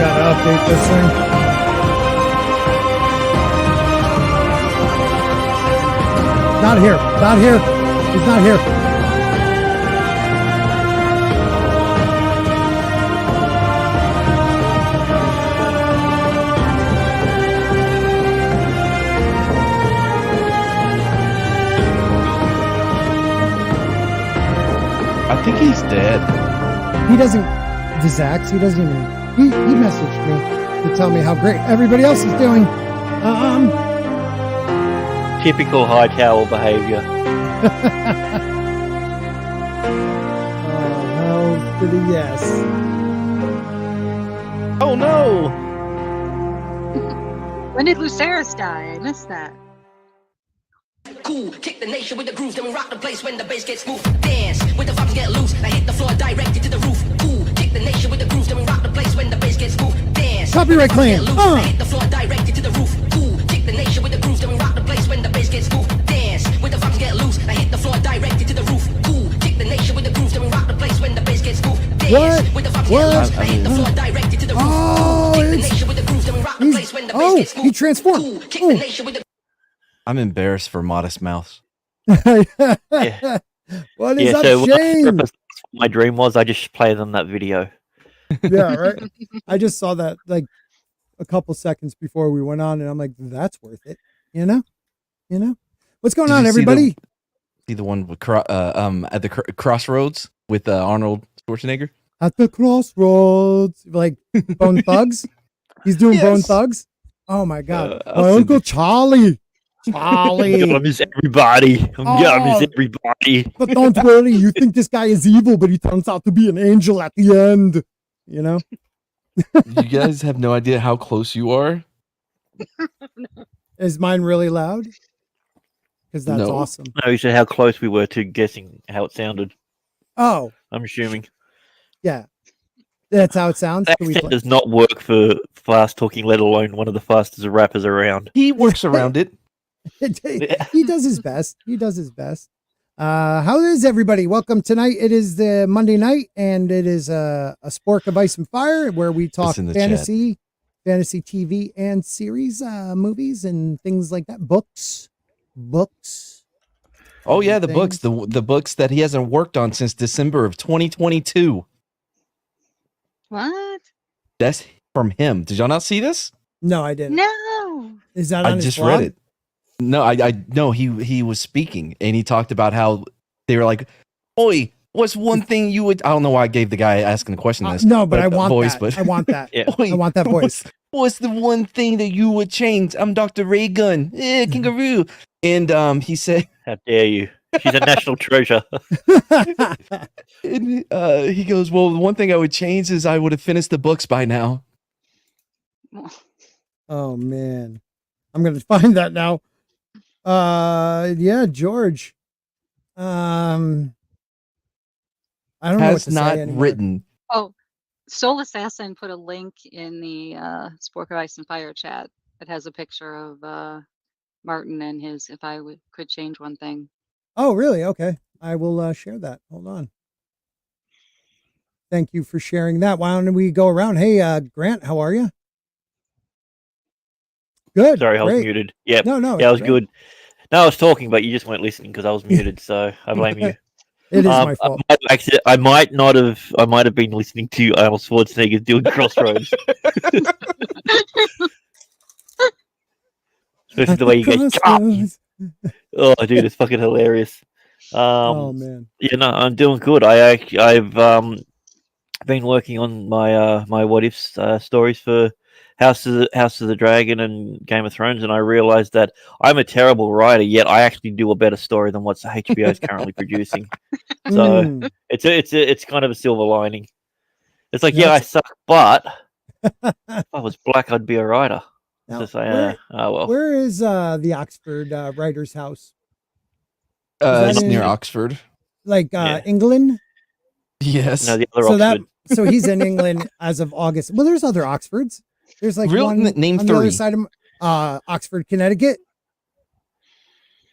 gotta update this thing. Not here. Not here. He's not here. I think he's dead. He doesn't. The Zax, he doesn't even. He messaged me to tell me how great everybody else is doing. Typical high tower behavior. Oh, hell to the yes. Oh no! When did Lucerys die? I missed that. Cool, kick the nation with the grooves, then we rock the place when the bass gets smooth. Dance with the vibes get loose. I hit the floor directed to the roof. Cool, kick the nation with the grooves, then we rock the place when the bass gets smooth. Dance. Copyright claim. I hit the floor directed to the roof. Cool, kick the nation with the grooves, then we rock the place when the bass gets smooth. Dance with the vibes get loose. I hit the floor directed to the roof. Cool, kick the nation with the grooves, then we rock the place when the bass gets smooth. Dance with the vibes get loose. I hit the floor directed to the roof. Oh, Kick the nation with the grooves, then we rock the place when the bass gets smooth. he transformed. Cool, kick the nation with the. I'm embarrassed for Modest Mouse. Yeah. What is that so shame? my dream was I just played them that video. Yeah, right. I just saw that like a couple seconds before we went on, and I'm like, that's worth it. You know? What's going on, everybody? See the one with at the crossroads with Arnold Schwarzenegger? At the crossroads, like Bone Thugs. He's doing Yes. Bone Thugs. Oh my god, I'll my send Uncle it. Charlie. I'm gonna miss everybody. I'm gonna miss everybody. But don't worry, you think this guy is evil, but he turns out to be an angel at the end. You know? You guys have no idea how close you are. Is mine really loud? Because that's No. awesome. No, you said how close we were to guessing how it sounded. Oh, I'm assuming yeah. That's how it sounds. that Can we accent play? does not work for fast talking, let alone one of the fastest rappers around. He works around it. He does his best. He does his best. How is everybody? Welcome tonight. It is the Monday night, and it is a Spork of Ice and Fire where we talk in the fantasy TV and series, movies and things like that. Books. Oh yeah, the Things. books, the books that he hasn't worked on since December of 2022. What? That's from him. Did y'all not see this? No, I didn't. No. Is that on I his just blog? read it. No, I no. He was speaking and he talked about how they were like, "Oi, what's one thing you would?" I don't know why I gave the guy asking the question this. No, but I want voice, that. but I want that. Yeah. Oi, I want that voice. What's the one thing that you would change? I'm Dr. Raygun, kangaroo, and he said, How dare you? She's a national treasure. and, he goes, "Well, the one thing I would change is I would have finished the books by now." Oh man, I'm gonna find that now. Yeah, George. I don't know what Has to not say anymore. written. Oh, Soul Assassin put a link in the Spork of Ice and Fire chat. It has a picture of Martin and his "If I could change one thing." Oh, really? Okay, I will share that. Hold on. Thank you for sharing that. Why don't we go around? Hey, Grant, how are you? Good. Sorry, I was great. muted. Yep. No, Yeah, I was great. good. No, I was talking, but you just weren't listening because I was muted. So I blame you. It is my fault. I might have been listening to Arnold Schwarzenegger doing Crossroads. Especially the way you guys. Crossroads. Oh, dude, it's fucking hilarious. Oh man. Yeah, no, I'm doing good. I've been working on my my what ifs stories for House of the Dragon and Game of Thrones, and I realized that I'm a terrible writer. Yet I actually do a better story than what HBO is currently producing. So Mm. it's kind of a silver lining. It's like, yeah, I That's- suck, but if I was black, I'd be a writer. Now, Just like, where, oh well. where is the Oxford writer's house? It's that near in- Oxford. Like Yeah. England? Yes. No, the other So Oxford. so he's in England as of August. Well, there's other Oxfords. There's like Real- one name on the other three. side of Oxford, Connecticut.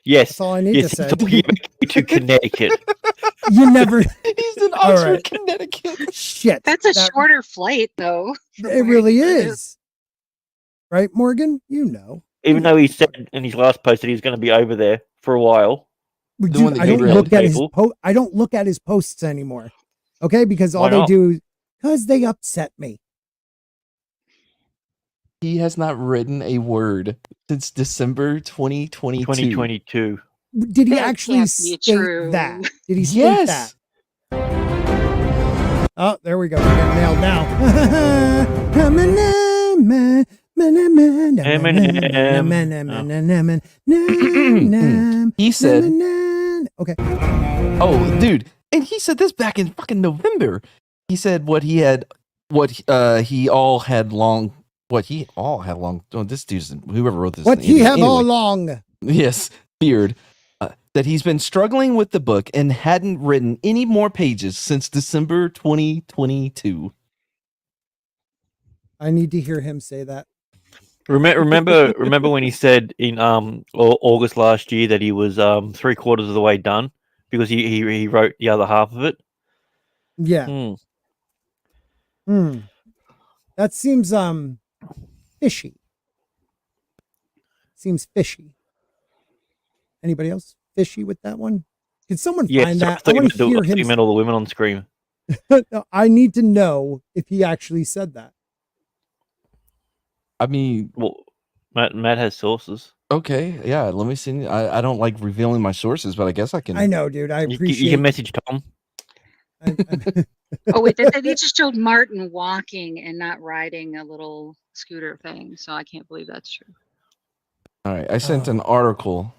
Yes. That's all I need Yes, to say. talking about to Connecticut. You never. He's in All Oxford, right. Connecticut. Shit. That's a That- shorter flight, though. from It where really he lives. is. Right, Morgan? You know. Even though he said in his last post that he was going to be over there for a while. But The dude, one that I you don't read. look at his People. I don't look at his posts anymore. Okay, because all Why they not? do because they upset me. He has not written a word since December 2022. 2022. Did he That actually can't be state true. that? Did he state Yes. that? Oh, there we go. We got nailed now. He said, Okay. "Oh, dude," and he said this back in fucking November. He said what he all had long. Oh, this dude's whoever wrote this. What is an he idiot. have all Anyway, along. yes, beard. That he's been struggling with the book and hadn't written any more pages since December 2022. I need to hear him say that. Remember when he said in August last year that he was 3/4 of the way done because he wrote the other half of it. Yeah. That seems fishy. Seems fishy. Anybody else fishy with that one? Can someone Yeah, find so that? I want to hear him. You meant all the women on screen. No, I need to know if he actually said that. I mean, Well, Matt has sources. okay, yeah. Let me see. I don't like revealing my sources, but I guess I can. I know, dude. I You appreciate. can message Tom. Oh wait, they just showed Martin walking and not riding a little scooter thing, so I can't believe that's true. All right, I sent an article.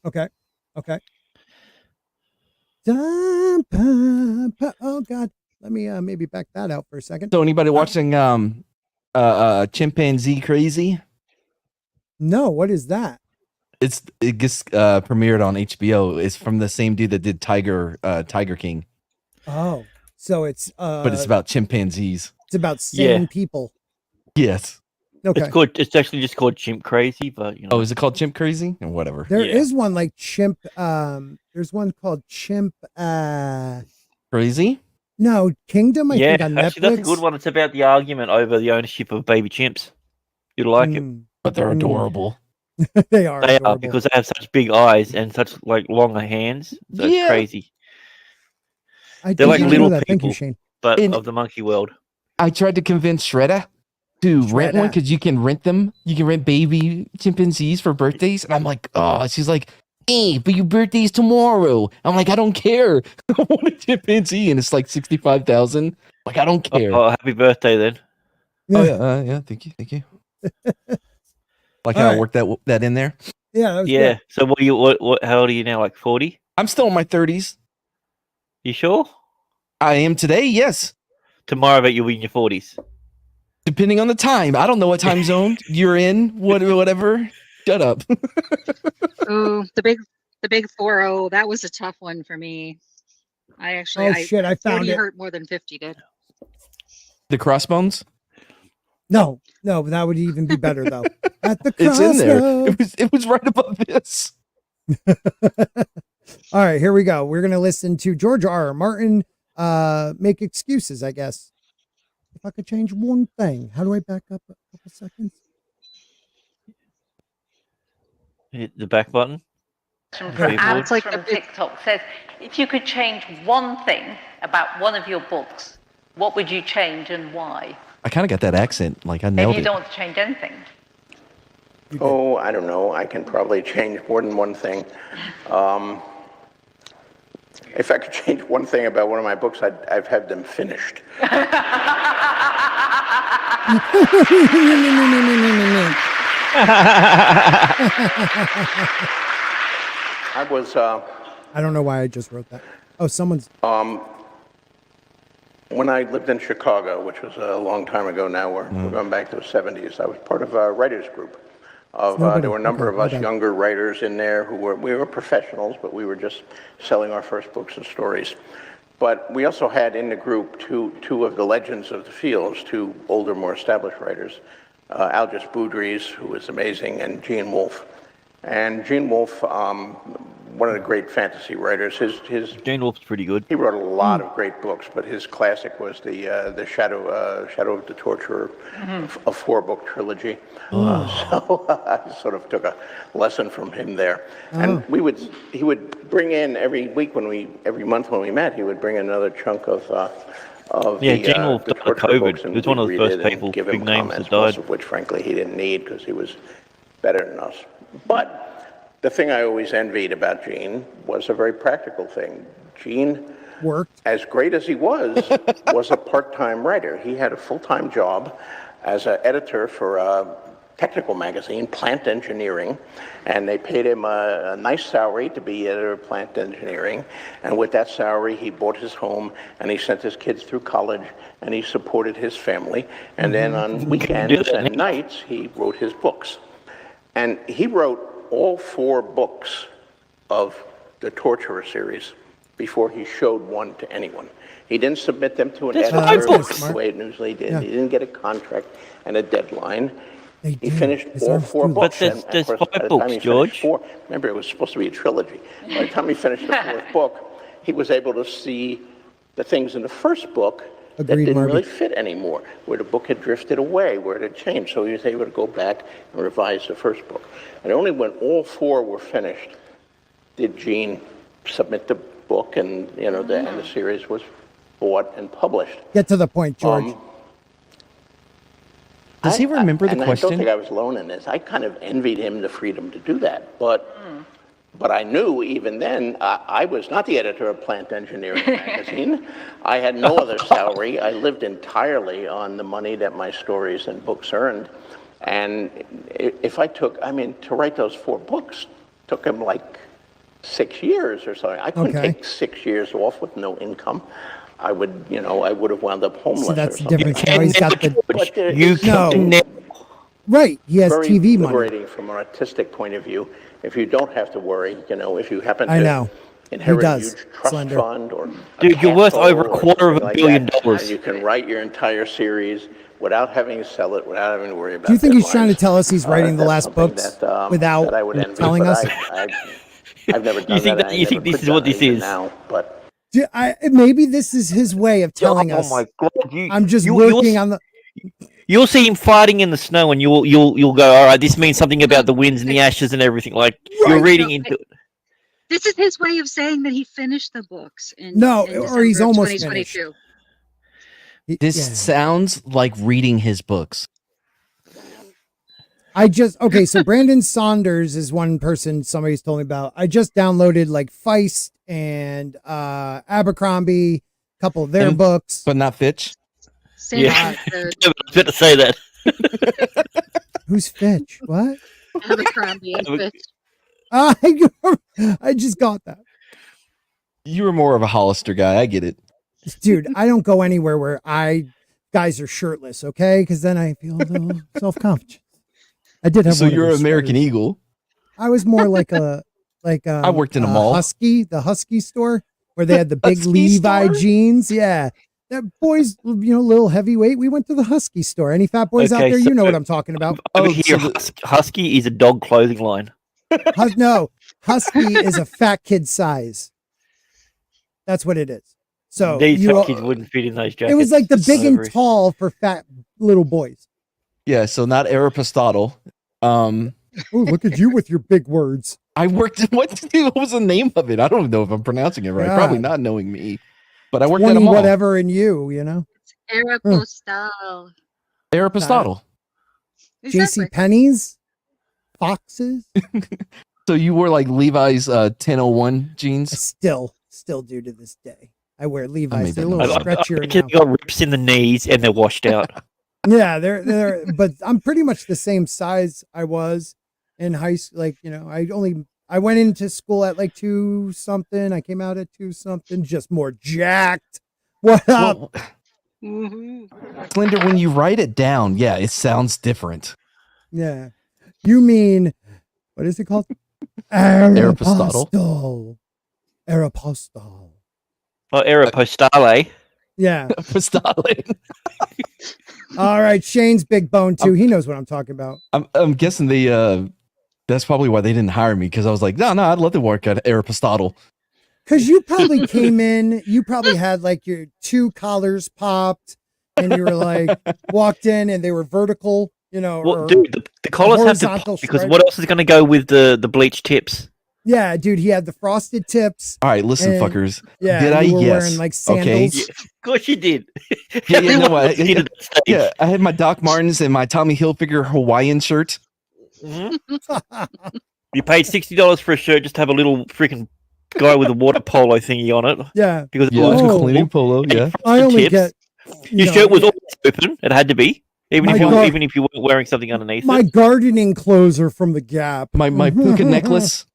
Okay. Oh God. Let me maybe back that out for a second. So, anybody watching Chimpanzee Crazy? No, what is that? It gets premiered on HBO. It's from the same dude that did Tiger King, Oh, so it's but it's about chimpanzees. it's about sane Yeah. people. Yes. Okay. It's actually just called Chimp Crazy, but you know. Oh, is it called Chimp Crazy or whatever? There is Yeah. one like chimp. There's one called Chimp. Crazy? No, Kingdom. I yeah, think on actually, Netflix. that's a good one. It's about the argument over the ownership of baby chimps. You'd like it. But they're Mm. adorable. They are. They are adorable. because they have such big eyes and such like longer hands. So Yeah. it's crazy. I they're did like not little know that. Thank you, people. Shane. But And- of the monkey world. I tried to convince Shredder to rent one Shredder. because you can rent them. You can rent baby chimpanzees for birthdays. And I'm like, oh, she's like, hey, but your birthday's tomorrow. I'm like, I don't care. I want a chimpanzee. And it's like 65,000. Like, I don't care. Oh, happy birthday then. Oh, yeah. Yeah. Thank you. Like how All I right. worked that in there. Yeah, that was Yeah. good. So what? How old are you now? Like 40? I'm still in my 30s. You sure? I am today. Yes. Tomorrow, I bet you'll be in your 40s. Depending on the time. I don't know what time zone you're in. Whatever. Shut up. Oh, the big 4-0. That was a tough one for me. I actually, Oh shit! I found 40 it. hurt more than 50 did. The crossbones. No, that would even be better though. At the It's in there. crossroads. It was right above this. All right, here we go. We're gonna listen to George R. R. Martin make excuses, I guess. If I could change one thing, how do I back up a couple seconds? Hit the back button. Very From good. Alex It's like from the big- TikTok says, if you could change one thing about one of your books, what would you change and why? I kind of got that accent. Like I Maybe nailed you it. don't want to change anything. You did. Oh, I don't know. I can probably change more than one thing. If I could change one thing about one of my books, I've had them finished. I was, I don't know why I just wrote that. Oh, someone's. when I lived in Chicago, which was a long time ago now, we're going back to the 70s, I was part of a writers group. There were a number of us younger writers in there we were professionals, but we were just selling our first books and stories. But we also had in the group two of the legends of the fields, two older, more established writers, Algis Boudries, who was amazing, and Gene Wolfe. And Gene Wolfe one of the great fantasy writers. His Gene Wolfe's pretty good. He wrote a lot of great books, but his classic was the Shadow of the Torturer, a 4-book trilogy. So I sort of took a lesson from him there. And he would bring in every month when we met, he would bring another chunk of Gene Wolfe died of COVID. He was one of the first people, give big him names comments, that died. most of which, frankly, he didn't need because he was better than us. But the thing I always envied about Gene was a very practical thing. Gene Worked. as great as he was a part-time writer. He had a full-time job as an editor for a technical magazine, Plant Engineering, and they paid him a nice salary to be editor of Plant Engineering. And with that salary, he bought his home, and he sent his kids through college, and he supported his family. And then on weekends and nights, he wrote his books. And he wrote all 4 books of the Torturer series before he showed one to anyone. He didn't submit them to an editor the way it usually did. Yeah. He didn't get a contract and a deadline. They He do. finished His all arms 4 do books. But and of there's course, 5 by the books, time he finished George. 4, remember, it was supposed to be a trilogy. By the time he finished the 4th book, he was able to see the things in the first book that Agreed, didn't Marby. really fit anymore, where the book had drifted away, where it had changed. So he was able to go back and revise the first book. And only when all 4 were finished did Gene submit the book, and and the series was bought and published. Get to the point, George. Does he remember the and I question? don't think I was alone in this. I kind of envied him the freedom to do that, but I knew even then I was not the editor of Plant Engineering magazine. I had no other salary. I lived entirely on the money that my stories and books earned. And if I took, to write those 4 books took him like 6 years or something. I couldn't Okay. take 6 years off with no income. I would, I would have wound up homeless. So that's or the something. difference. Now he's got the But there You is No. can right. He has very TV money. liberating from an artistic point of view. If you don't have to worry, if you happen to I know. inherit He a does, huge trust Slender. fund or Dude, you're worth over $250 $250 million million. and you can write your entire series without having to sell it, without having to worry about. Do you think he's trying to deadlines. tell us he's writing the That's last something books that, without that I would envy, telling but us? I've never done think that. that- you think this is what this is? now, but Maybe this is his way of telling us. Oh my god! I'm just you'll working on the. You'll see him fighting in the snow, and you'll go, all right. This means something about the winds and the ashes and everything. Like you're reading into it. This is his way of saying that he finished the books in No, in or he's December of almost 2022. This Yeah. sounds like reading his books. Okay, so Brandon Saunders is one person somebody's told me about. I just downloaded like Feist and Abercrombie, a couple of their And- books. But not Fitch. Same Yeah. as the I was about to say that. Who's Fitch? What? Abercrombie and Fitch. I just got that. You were more of a Hollister guy. I get it. Dude, I don't go anywhere where guys are shirtless, okay? Because then I feel a little self-conscious. I did have So one of you're those an American sweaters. Eagle. I was more like I worked in a mall. the Husky store where they had the big Husky Levi store? jeans. Yeah. That boys, little heavyweight. We went to the Husky store. Any fat boys out Okay, there, so- you know what I'm talking about. Over Oh, here, so Husky is a dog clothing line. No, Husky is a fat kid size. That's what it is. So These you, kids wouldn't fit in those jackets. it was like the big and Over- tall for fat little boys. Yeah, so not Aristotle. Oh, look at you with your big words. I worked. What was the name of it? I don't know if I'm pronouncing it right. Yeah. Probably not knowing me. But I worked at a 20 mall. whatever in you, Aeropostale. Aristotle. JC Exactly. Penney's, Foxes. So you wore like Levi's 1001 I jeans. still do to this day. I wear Levi's. made They're a that little noise. I stretchier reckon now. they got rips in the knees and they're washed out. Yeah, they're but I'm pretty much the same size I was in high school. Like, I went into school at like 2 something. I came out at 2 something, just more jacked. What up? Well, Mhm. Slender, when you write it down, yeah, it sounds different. Yeah. You mean, what is it called? Aristotle. Aeropostale. Oh, Aeropostale. Yeah. Aristotle. All right. Shane's big bone too. He knows what I'm talking about. I'm guessing That's probably why they didn't hire me, because I was like, no, I'd love to work at Aristotle. Because you probably came in, you probably had like your 2 collars popped, and you were like walked in, and they were vertical, Well, or dude, the collars have to horizontal pop because stripe. what else is going to go with the bleached tips? Yeah, dude, he had the frosted tips. All right, listen, And- fuckers. Yeah, Did I? you were Yes. wearing like Okay. sandals. Of course you did. Yeah, no, Everyone was yeah, at that stage. yeah, I had my Doc Martens and my Tommy Hilfiger Hawaiian shirt. Mhm. You paid $60 for a shirt just to have a little freaking guy with a water polo thingy on it Yeah, because Yeah, it was Oh. cleaning polo. Yeah, I only tips. get Your know, shirt was always open. It had to be, even My if you God. even if you weren't wearing something underneath my it. gardening clothes are from the Gap. my puka necklace,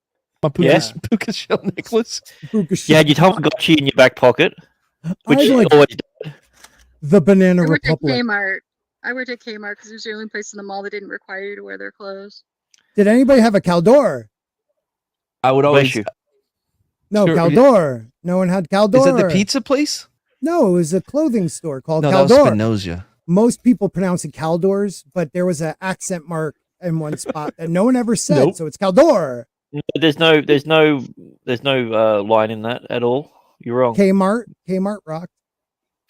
my puka, Yeah. puka shell necklace. Puka You had your shell. Tamagotchi in your back pocket, which I like always the Banana I worked at Republic. Kmart. I worked at Kmart because it was the only place in the mall that didn't require you to wear their clothes. Did anybody have a Caldor? I would bless always. you. No, Sure, Caldor. No one had Caldor. Is that the pizza place? No, it was a clothing store called No, that was Caldor. Spinoza. Most people pronounce it Caldors, but there was an accent mark in one spot that no one ever said. Nope. So it's Caldor. No, there's no line in that at all. You're wrong. Kmart rock.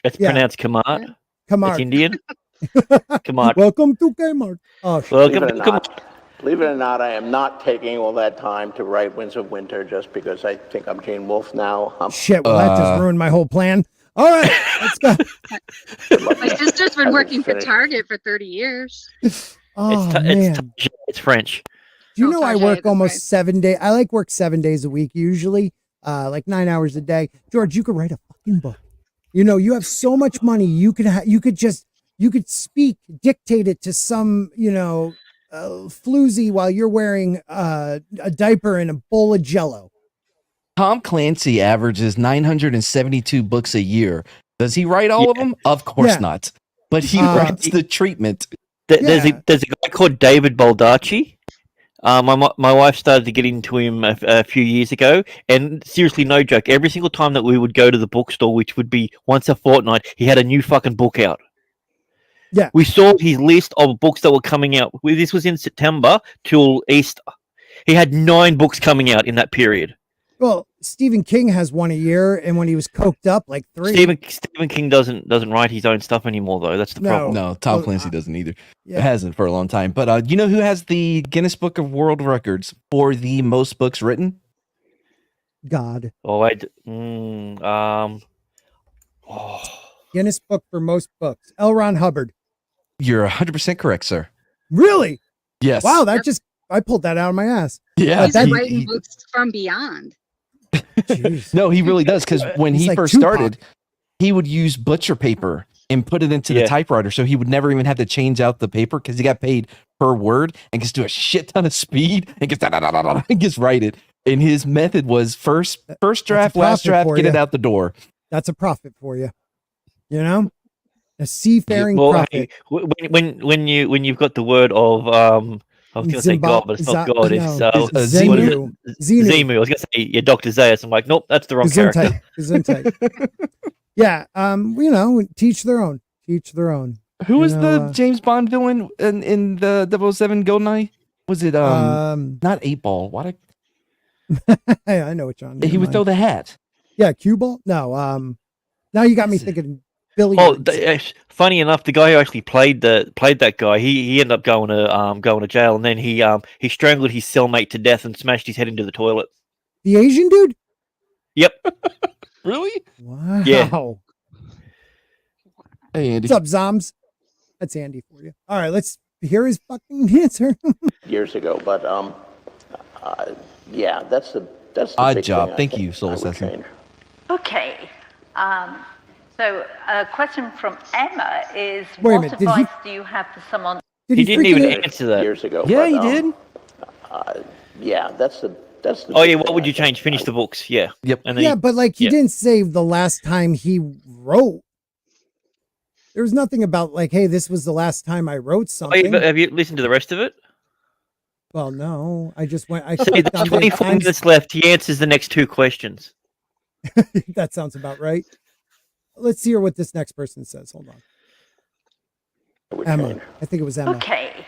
It's yeah. pronounced Kamart. It's Kmart. Indian. Kamart. Welcome to Kmart. Oh, Welcome Believe it to or Kamart. not, believe it or not, I am not taking all that time to write Winds of Winter just because I think I'm Gene Wolfe now. shit. Well, that just ruined my whole plan. All right, let's go. My sister's been Hasn't working for finished. Target for 30 years. Oh, man. It's French. Do you Oh, know I Target, work that's almost right. 7 days? I like work 7 days a week usually, like 9 hours a day. George, you could write a fucking book. You know, you have so much money. You could speak, dictate it to some, floozy while you're wearing a diaper and a bowl of Jello. Tom Clancy averages 972 books a year. Does he write all of them? Of course Yeah. not. But he writes the treatment. There's Yeah. a guy called David Baldacci. My wife started to get into him a few years ago, and seriously, no joke. Every single time that we would go to the bookstore, which would be once a fortnight, he had a new fucking book out. Yeah. We saw his list of books that were coming out. This was in September till Easter. He had 9 books coming out in that period. Well, Stephen King has one a year, and when he was coked up, like 3. Stephen King doesn't write his own stuff anymore, though. That's the No. problem. No, Tom Well, Clancy doesn't either. Yeah. It hasn't for a long time. But you know who has the Guinness Book of World Records for the most books written? God. Oh, oh, Guinness Book for most books. L. Ron Hubbard. You're 100% correct, sir. Really? Yes. Wow, I pulled that out of my ass. Yeah. He's that- writing books from beyond. Jeez. No, he really does. Because when He's he like first Tupac. started, he would use butcher paper and put it into the Yeah. typewriter. So he would never even have to change out the paper because he got paid per word and gets do a shit ton of speed and gets and gets write it. And his method was first draft, last profit draft, for get it you. out the door. That's a profit for you. You know? A seafaring well, profit. hey, when you've got the word of I was going to say God, but it's not God. It's no. what is Zenu. it? Zenu. Zemu. I was going to say yeah, Dr. Zayas. I'm like, nope, that's the wrong character. Gesundheit. Yeah. Teach their own. Teach their own. Who You was know, the James Bond villain in the 007 Goldeneye? Was it not 8 Ball? What? Hey, I know what John. He would throw the hat. Yeah, cue ball. No. Now you got me thinking. Billy. Oh, funny enough, the guy who actually played that guy, he ended up going to jail, and then he strangled his cellmate to death and smashed his head into the toilet. The Asian dude. Yep. Really? Wow. Yeah. Hey, Andy. What's up, Zoms? That's Andy for you. All right, let's hear his fucking answer. Years ago, but yeah, that's the Odd big job. thing I Thank think you, Soul I would Assassin. change. Okay. So a question from Emma is, Wait a what minute, did he- advice do you have for someone? Did He didn't even freaking- answer that. Years ago. Yeah, but, he did. Yeah, that's the. Oh big yeah, thing what would I you think. change? Finish the books. Yeah. Yep. And then Yeah, but like he yeah. didn't say the last time he wrote. There was nothing about like, hey, this was the last time I wrote Oh, yeah, something. but have you listened to the rest of it? Well, no, I just went. I See, clicked there's on the 24 times- minutes left. He answers the next 2 questions. That sounds about right. Let's hear what this next person says. Hold on. I would Emma. change. I think it was Emma. Okay.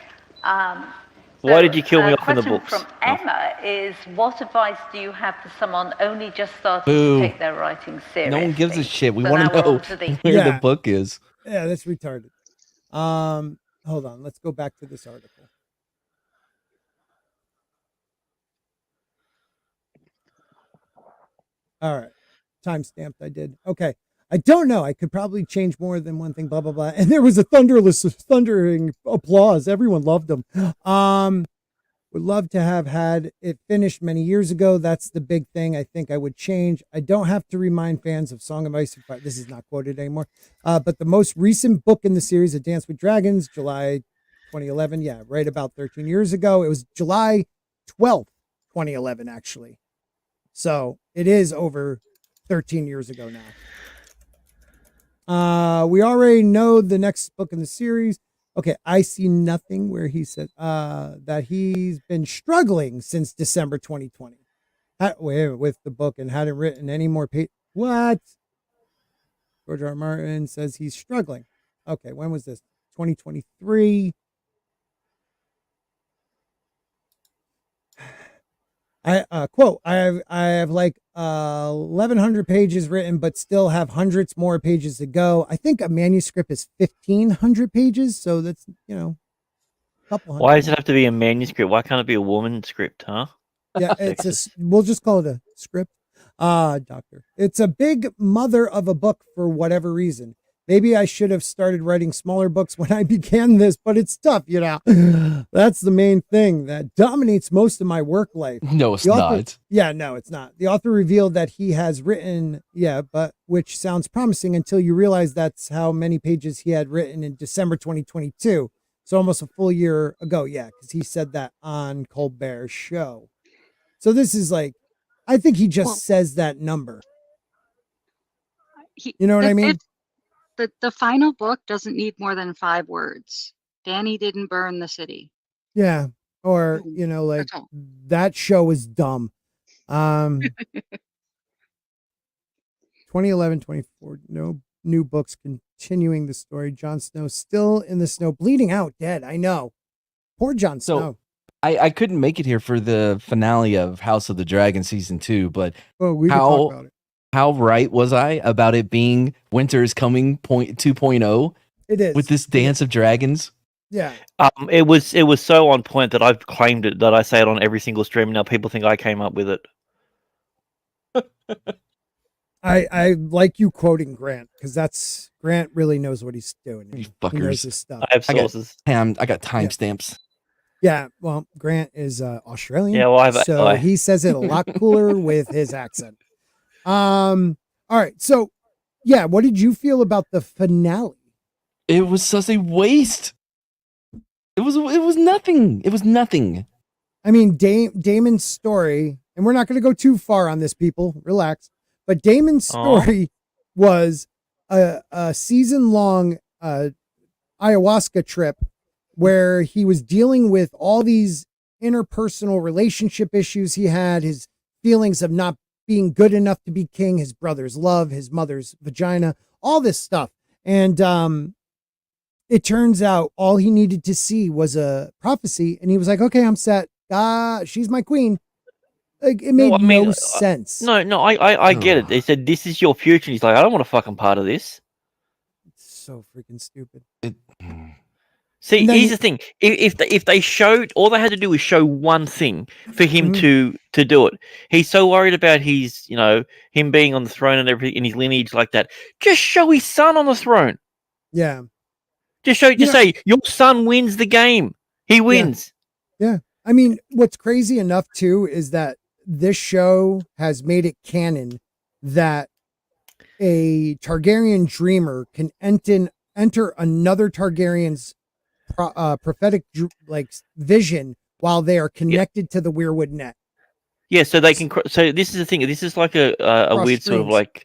Why did you kill me a off in the question books? from Emma is, what advice do you have for someone only just starting Boo. to take their writing seriously? No one gives a shit. We So want now to we're know on to the where the Yeah. book is. Yeah, that's retarded. Hold on. Let's go back to this article. All right. Time stamped. I did. Okay. I don't know. I could probably change more than one thing, blah, blah, blah. And there was a thundering applause. Everyone loved them. Would love to have had it finished many years ago. That's the big thing I think I would change. I don't have to remind fans of Song of Ice and Fire. This is not quoted anymore. But the most recent book in the series, A Dance with Dragons, July 2011. Yeah, right about 13 years ago. It was July 12th, 2011, actually. So it is over 13 years ago now. We already know the next book in the series. Okay, I see nothing where he said that he's been struggling since December 2020 with the book and hadn't written any more What? George R. R. Martin says he's struggling. Okay, when was this? 2023. Quote, I have like 1,100 pages written, but still have hundreds more pages to go. I think a manuscript is 1,500 pages, so that's, a couple hundred. Why does it have to be a manuscript? Why can't it be a woman's script, huh? Yeah, we'll just call it a script. Doctor. It's a big mother of a book for whatever reason. Maybe I should have started writing smaller books when I began this, but it's tough, That's the main thing that dominates most of my work life. No, it's not. Yeah, no, it's not. The author revealed that he has written, but which sounds promising until you realize that's how many pages he had written in December 2022. So almost a full year ago. Yeah, because he said that on Colbert's show. So this is like, I think he just says that number. You know what I mean? The final book doesn't need more than 5 words. Danny didn't burn the city. Yeah. Or, that show is dumb. 2011, 24, no new books continuing the story. Jon Snow still in the snow, bleeding out, dead. I know. Poor Jon Snow. I couldn't make it here for the finale of House of the Dragon season 2, but we can talk about it. How right was I about it being Winter is Coming 2.0? It is. With this Dance of Dragons? Yeah. It was so on point that I've claimed it, that I say it on every single stream. Now people think I came up with it. I like you quoting Grant, because Grant really knows what he's doing. You He fuckers. knows his stuff. I have sources. I got timestamps. Yeah, well, Grant is Australian. Yeah, well, so he says it a lot cooler with his accent. All right, so yeah, what did you feel about the finale? It was such a waste. It was nothing. It was nothing. I mean, Damon's story, and we're not going to go too far on this, people. Relax. But Damon's story was a season-long ayahuasca trip where he was dealing with all these interpersonal relationship issues he had, his feelings of not being good enough to be king, his brother's love, his mother's vagina, all this stuff. And it turns out all he needed to see was a prophecy, and he was like, okay, I'm set. She's my queen. Like, it made no sense. No, I get it. They said, this is your future. And he's like, I don't want a fucking part of this. It's so freaking stupid. See, here's the thing. If they showed, all they had to do was show one thing for him to do it. He's so worried about his, him being on the throne and everything in his lineage like that. Just show his son on the throne. Yeah. Just say, your son wins the game. He wins. Yeah. I mean, what's crazy enough too is that this show has made it canon that a Targaryen dreamer can enter another Targaryen's prophetic vision while they are connected to the Weirwood net. Yeah, so they can. So this is the thing. This is like a weird sort of like,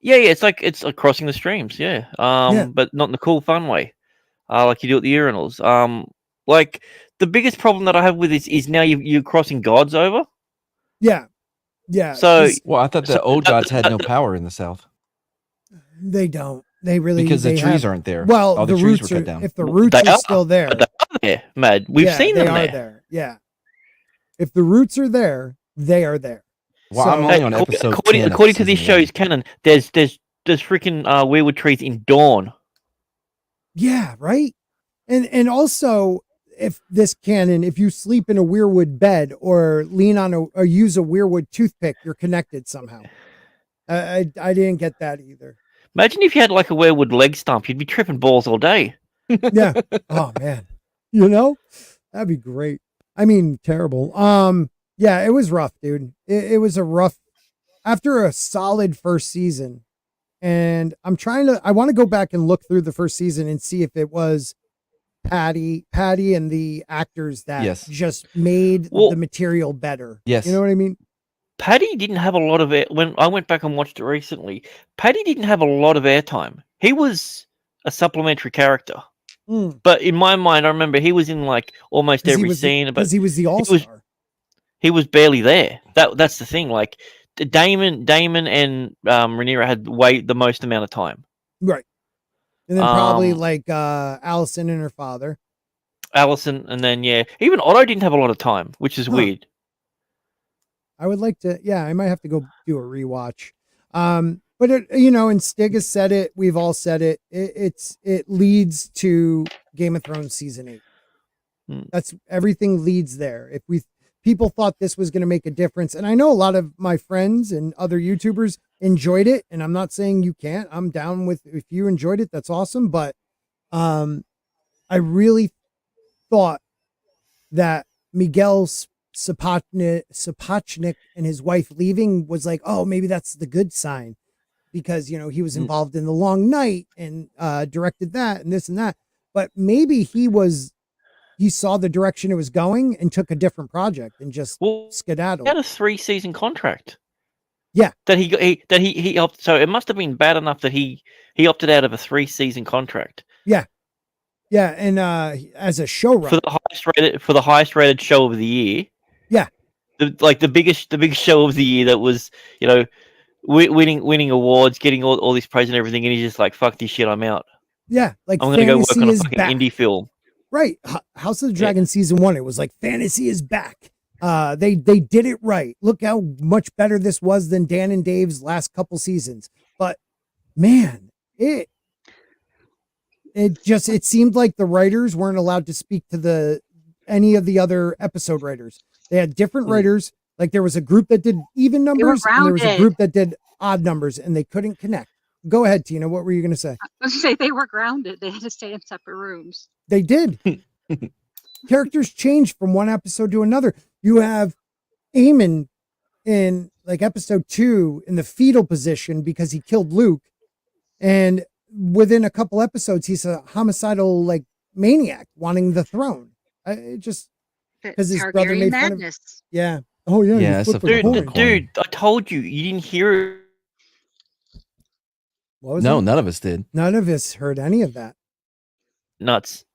it's like crossing the streams. Yeah, but not in the cool, fun way, like you do at the urinals. Like the biggest problem that I have with this is now you're crossing gods over. Yeah, yeah. So, I thought the old gods had no power in the South. They don't. They really because the trees aren't there. Well, all the trees roots were are cut down. if the roots are still there. there, Mad. We've Yeah, seen they them are there. Yeah. If the roots are there, they are there. Well, I'm So- only on episode 10 of according to this season one. show's canon, there's freaking weirwood trees in Dawn. Yeah, right. And also, if this canon, if you sleep in a weirwood bed or lean on or use a weirwood toothpick, you're connected somehow. I didn't get that either. Imagine if you had like a weirwood leg stump, you'd be tripping balls all day. Yeah. Oh man. That'd be great. I mean, terrible. Yeah, it was rough, dude. It was a rough after a solid first season. And I want to go back and look through the first season and see if it was Patty and the actors that just made the material better. Yes. You know what I mean? Paddy didn't have a lot of air. When I went back and watched it recently, Paddy didn't have a lot of airtime. He was a supplementary character. But in my mind, I remember he was in like almost every scene. Because he was the all-star. He was barely there. That's the thing. Like Damon and Rhaenyra had the most amount of time. Right. And then probably like Allison and her father. Allison, and then even Otto didn't have a lot of time, which is weird. I would like to, I might have to go do a rewatch. But and Stig has said it, we've all said it. It leads to Game of Thrones season 8. That's everything leads there. If people thought this was going to make a difference, and I know a lot of my friends and other YouTubers enjoyed it, and I'm not saying you can't. I'm down with if you enjoyed it, that's awesome. But I really thought that Miguel Sapochnik and his wife leaving was like, oh, maybe that's the good sign, because he was involved in The Long Night and directed that and this and that. But maybe he saw the direction it was going and took a different project and just skedaddled. He had a 3-season contract. Yeah, that he opted. So it must have been bad enough that he opted out of a 3-season contract. Yeah, and as a showrunner for the highest rated show of the year. Yeah, the biggest show of the year that was winning awards, getting all this praise and everything, and he's just like, fuck this shit, I'm out. Yeah, like I'm gonna go work on a is fucking back. indie film. Right, House of the Dragon season 1. It was like fantasy is back. They did it right. Look how much better this was than Dan and Dave's last couple seasons. But man, it seemed like the writers weren't allowed to speak to any of the other episode writers. They had different writers. Like there was a group that did even numbers, and there was a group that did odd numbers, and they couldn't connect. Go ahead, Tina. What were you going to say? I was going to say they were grounded. They had to stay in separate rooms. They did. Characters changed from one episode to another. You have Aemon in like episode 2 in the fetal position because he killed Luke, and within a couple episodes he's a homicidal like maniac wanting the throne. Because his brother made fun of. Yeah. Oh yeah. Yeah. Dude, I told you didn't hear. What was no, that? None of us did. None of us heard any of that. Nuts.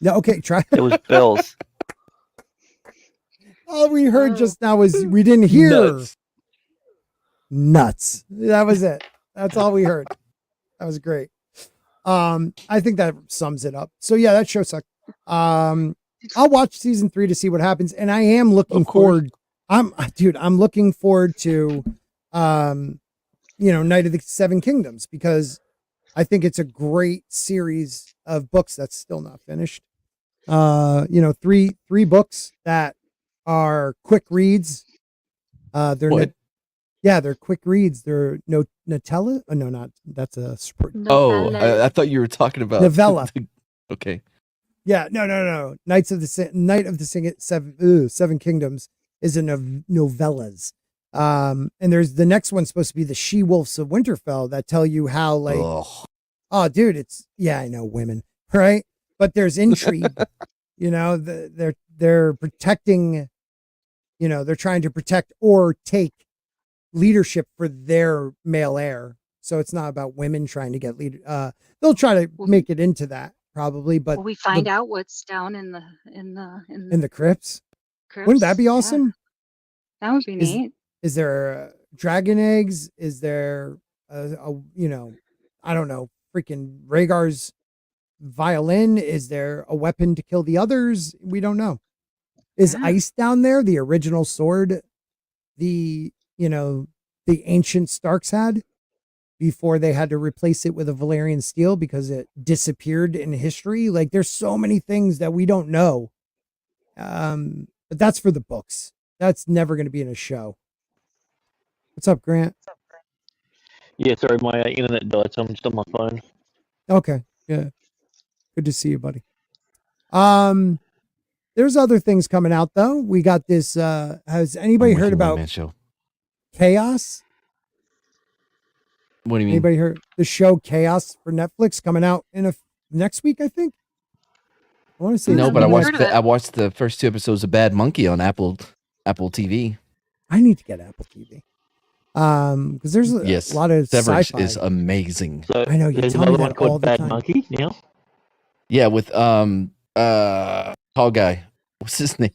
No, okay, try. It was bells. All we heard just now was we didn't hear nuts. That was it. That's all we heard. That was great. I think that sums it up. So yeah, that show sucked. I'll watch season 3 to see what happens, and I am looking forward. I'm looking forward to Night of the Seven Kingdoms, because I think it's a great series of books that's still not finished. Three books that are quick reads. They're quick reads. They're Nutella. Oh, no, not that's a. I thought you were talking about novella. Okay. Yeah, no. Night of the Seven Kingdoms is a novellas. And there's the next one supposed to be the She-Wolves of Winterfell that tell you how oh dude, I know women, right? But there's intrigue. They're protecting, they're trying to protect or take leadership for their male heir. So it's not about women trying to get leader. They'll try to make it into that probably, but will we find out what's down in the crypts? Wouldn't that be awesome? Yeah. That would be neat. Is there dragon eggs? Is there I don't know, freaking Rhaegar's violin? Is there a weapon to kill the others? We don't know. Is Yeah. ice down there the original sword the ancient Starks had before they had to replace it with a Valyrian steel because it disappeared in history? Like, there's so many things that we don't know. But that's for the books. That's never going to be in a show. What's up, Grant? Yeah, sorry, my internet died, so I'm just on my phone. Okay. Yeah. Good to see you, buddy. There's other things coming out though. We got this, has anybody I'm with heard you, about One-Man Show. KAOS? What do you mean? Anybody heard the show KAOS for Netflix coming out in next week, I think? I want to say No, it's but I next- watched I watched the first 2 episodes of Bad Monkey on Apple TV. I need to get Apple TV. Because there's a Yes, lot of Severance sci-fi. is amazing. So I know, you there's tell me another one that all called the Bad time. Monkey now. Yeah, with tall guy. What's his name?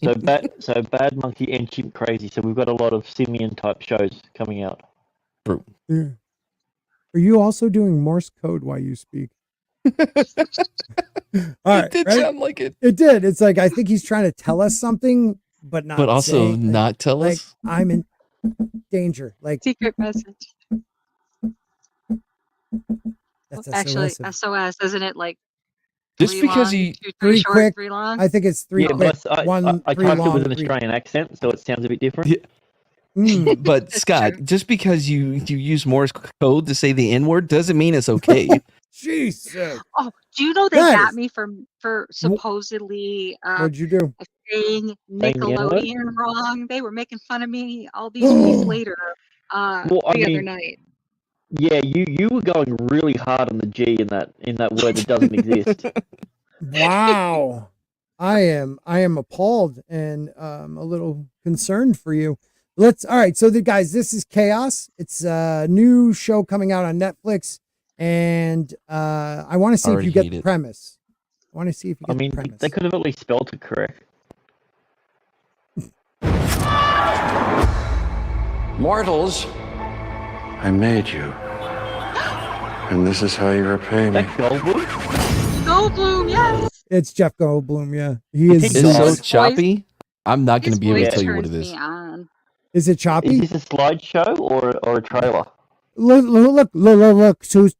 So Bad Monkey and Chimp Crazy. So we've got a lot of simian type shows coming out. Yeah. Are you also doing Morse code while you speak? All right, It did ready? sound like it, It did. It's like I think he's trying to tell us something, but not. but also saying, not tell like, us. I'm in danger. Like Secret message. that's Actually, SOS. SOS, isn't it like Just three because long, you two, Three three short, quick. three long? I think it's three Yeah, quick, but one I three typed it long. with an three- Australian accent, so it sounds a bit different. Yeah. Mm. But That's Scott, true. just because you use Morse code to say the N word doesn't mean it's okay. Jesus. Oh, do you know they That got is- me for supposedly What'd you do? saying the N-word? Nickelodeon wrong? They were making fun of me all these weeks later. Well, I the other mean, night. Yeah, you were going really hard on the G in that word that doesn't exist. Wow. I am appalled and a little concerned for you. All right, so guys, this is KAOS. It's a new show coming out on Netflix, and I want to see if Already you get hate the it. premise. I want to see if you I get mean, the premise. they could have at least spelled it correct. Mortals, I made you. And this is how you repay me. That Goldblum? Goldblum, yes. It's Jeff Goldblum, yeah. He You is. think It's so His choppy. I'm not going His to be able to voice tell you what it turns is. me on. Is it Is choppy? this a slideshow or a trailer? Look, who's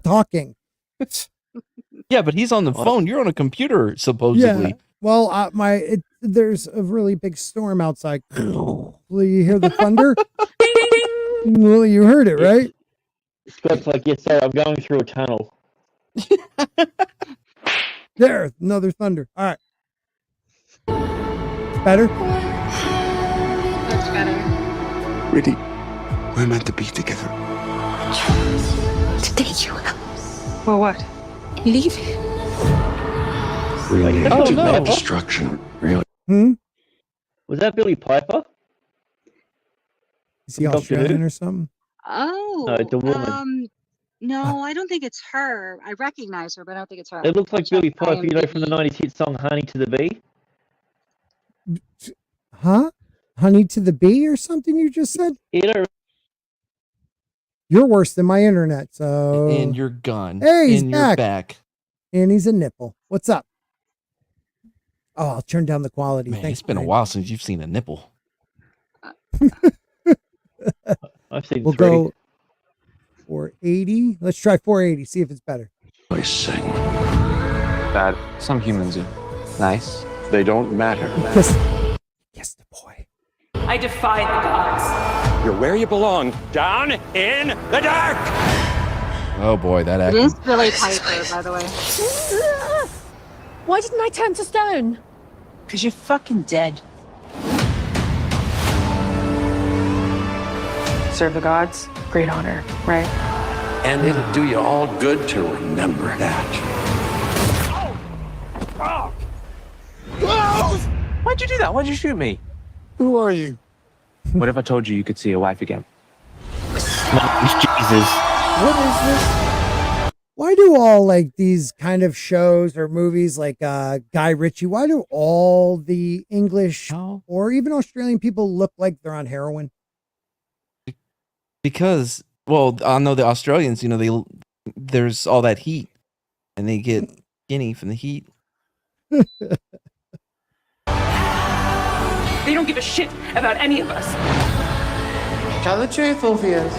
talking. Yeah, but he's on the phone. You're on a computer, supposedly. Yeah. Well, there's a really big storm outside. Will you hear the thunder? Well, you heard it, right? Scott's like, yes, sorry, I'm going through a tunnel. There, another thunder. All right. Better? Looks better. Really, we're meant to be together. Today you Well, what? leave. We need Oh, to no. net destruction. Really. Was that Billy Piper? Is he Doctor Australian Who? or something? Oh. No, it's a woman. No, I don't think it's her. I recognize her, but I don't think it's her. It looks like I'll check Billy Piper, you know, from the IMDb. 90s hit song Honey to the Bee. Huh? Honey to the bee or something you just said? You know, You're worse than my internet, so. And you're gone. Hey, he's and back. you're back. And he's a nipple. What's up? Oh, I'll turn down the quality. Man, Thanks, it's been a Brian. while since you've seen a nipple. I've seen We'll 3. go 480. Let's try 480. See if it's better. I sing. That some humans are nice. They don't matter. Kiss the boy. I defy the gods. You're where you belong. Down in the dark. Oh boy, that It acting. is Billy Piper, by the way. Why didn't I turn to stone? Because you're fucking dead. Serve the gods. Great honor, right? And it'll do you all good to remember that. Why'd you do that? Why'd you shoot me? Who are you? What if I told you you could see your wife again? It's Jesus. What is this? Why do all like these kind of shows or movies like Guy Ritchie, why do all the English How? or even Australian people look like they're on heroin? Because, well, I know the Australians, you know, there's all that heat. and they get skinny from the heat. They don't give a shit about any of us. Tell the truth, Orpheus.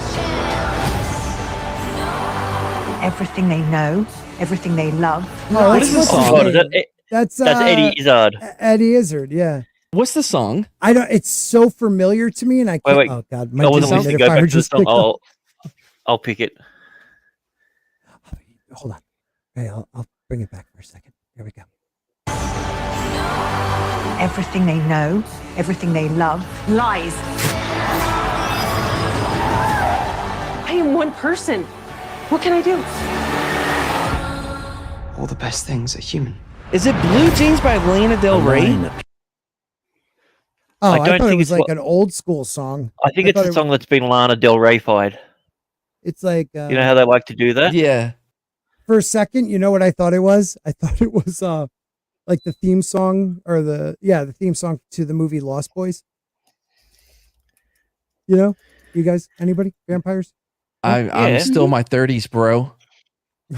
Everything they know, everything they love. Oh, What that's is this what's his song? name? That's Eddie Izzard. Eddie Izzard, yeah. What's the song? I don't. It's so familiar to me, and I can't. Wait. Oh God, I wasn't listening. Go back to the song. picked up. I'll pick it. Hold on. Okay, I'll bring it back for a second. Here we go. Everything they know, everything they love. Lies. I am one person. What can I do? All the best things are human. Is it Blue Jeans by Lana Del Rey? Oh, I don't thought it think was it's like an old school song. I think it's a song that's been Lana Del Rey-fied. It's like You know how they like to do that? Yeah. for a second, you know what I thought it was? I thought it was like the theme song or the theme song to the movie Lost Boys. You know, you guys, anybody, vampires? I'm still in my 30s, bro.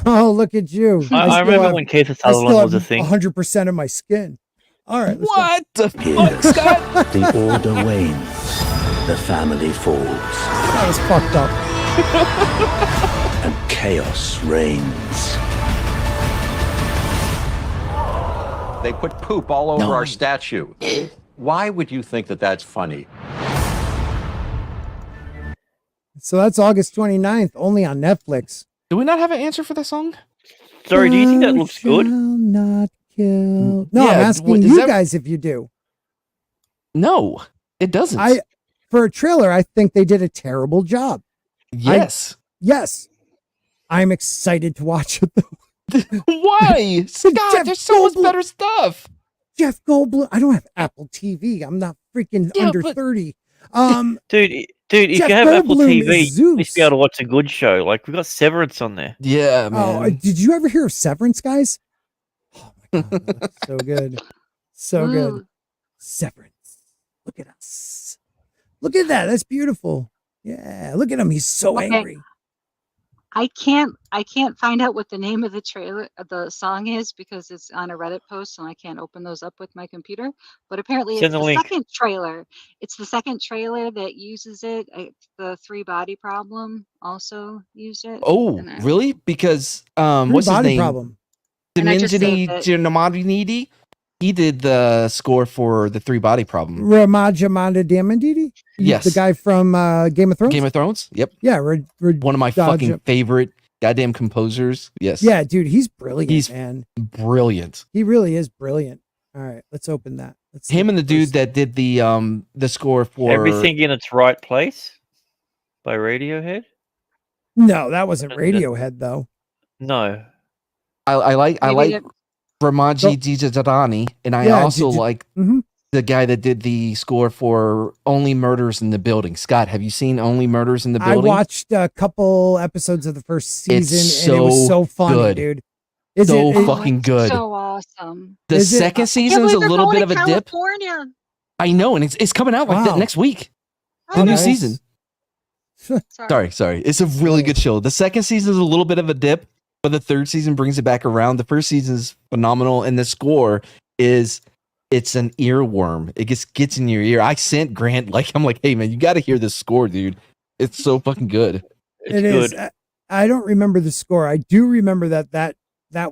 Oh, look at you! I remember when Keith Sutherland was a thing. 100% of my skin. All right. What the fuck, Scott? The order wanes, the family falls. That was fucked up. And chaos reigns. They put poop all over our statue. Why would you think that that's funny? So that's August 29th, only on Netflix. Do we not have an answer for that song? Sorry, do you think that looks good? Not kill. No, Yeah, I'm asking is you that- guys if you do. No, it doesn't. For a trailer, I think they did a terrible job. Yes. Yes. I'm excited to watch it though. Why? Scott, there's so much better stuff. Jeff Goldblum. I don't have Apple TV. I'm not freaking under 30. Dude, if Jeff you have Apple Goldblum TV, is you must be able to watch a good show. Like, we've got Severance on there. Yeah, Oh, did you ever hear of Severance, guys? Oh my god, that's so good. So good. Severance. Look at us. Look at that. That's beautiful. Yeah, look at him. He's so angry. I can't find out what the name of the trailer, the song is, because it's on a Reddit post and I can't open those up with my computer. But apparently Send it's the the link. second trailer. It's the second trailer that uses it. The Three Body Problem also used it. Oh, And I- really? Because what's his Body name? Problem. And I just Diminjini saved it. Jinamadinidi. He did the score for the Three Body Problem. Ramajamanda Diamandidi? Yes. The guy from Game of Thrones? Game of Thrones. Yep. Yeah. One of my fucking favorite goddamn composers. Yes. Yeah, dude, he's brilliant, He's man. brilliant. He really is brilliant. All right, let's open that. Let's see Him and the dude first. that did the score for Everything in its Right Place by Radiohead? No, that wasn't Radiohead though. No. I like Maybe Ramaji Jijadani, and I Yeah, also like Mhm. the guy that did the score for Only Murders in the Building. Scott, have you seen Only Murders in the I Building? watched a couple episodes of the first season, It's and it was so so funny, good. dude. Fucking good. So awesome. The Is it- second season's a little bit of a dip. California. I know, and it's coming out like that Wow. next week. Oh, The new nice. season. Sorry. It's a really good show. The second season is a little bit of a dip, but the third season brings it back around. The first season is phenomenal, and the score it's an earworm. It just gets in your ear. I sent Grant I'm like, hey man, you got to hear this score, dude. It's so fucking good. It's It good. is. I don't remember the score. I do remember that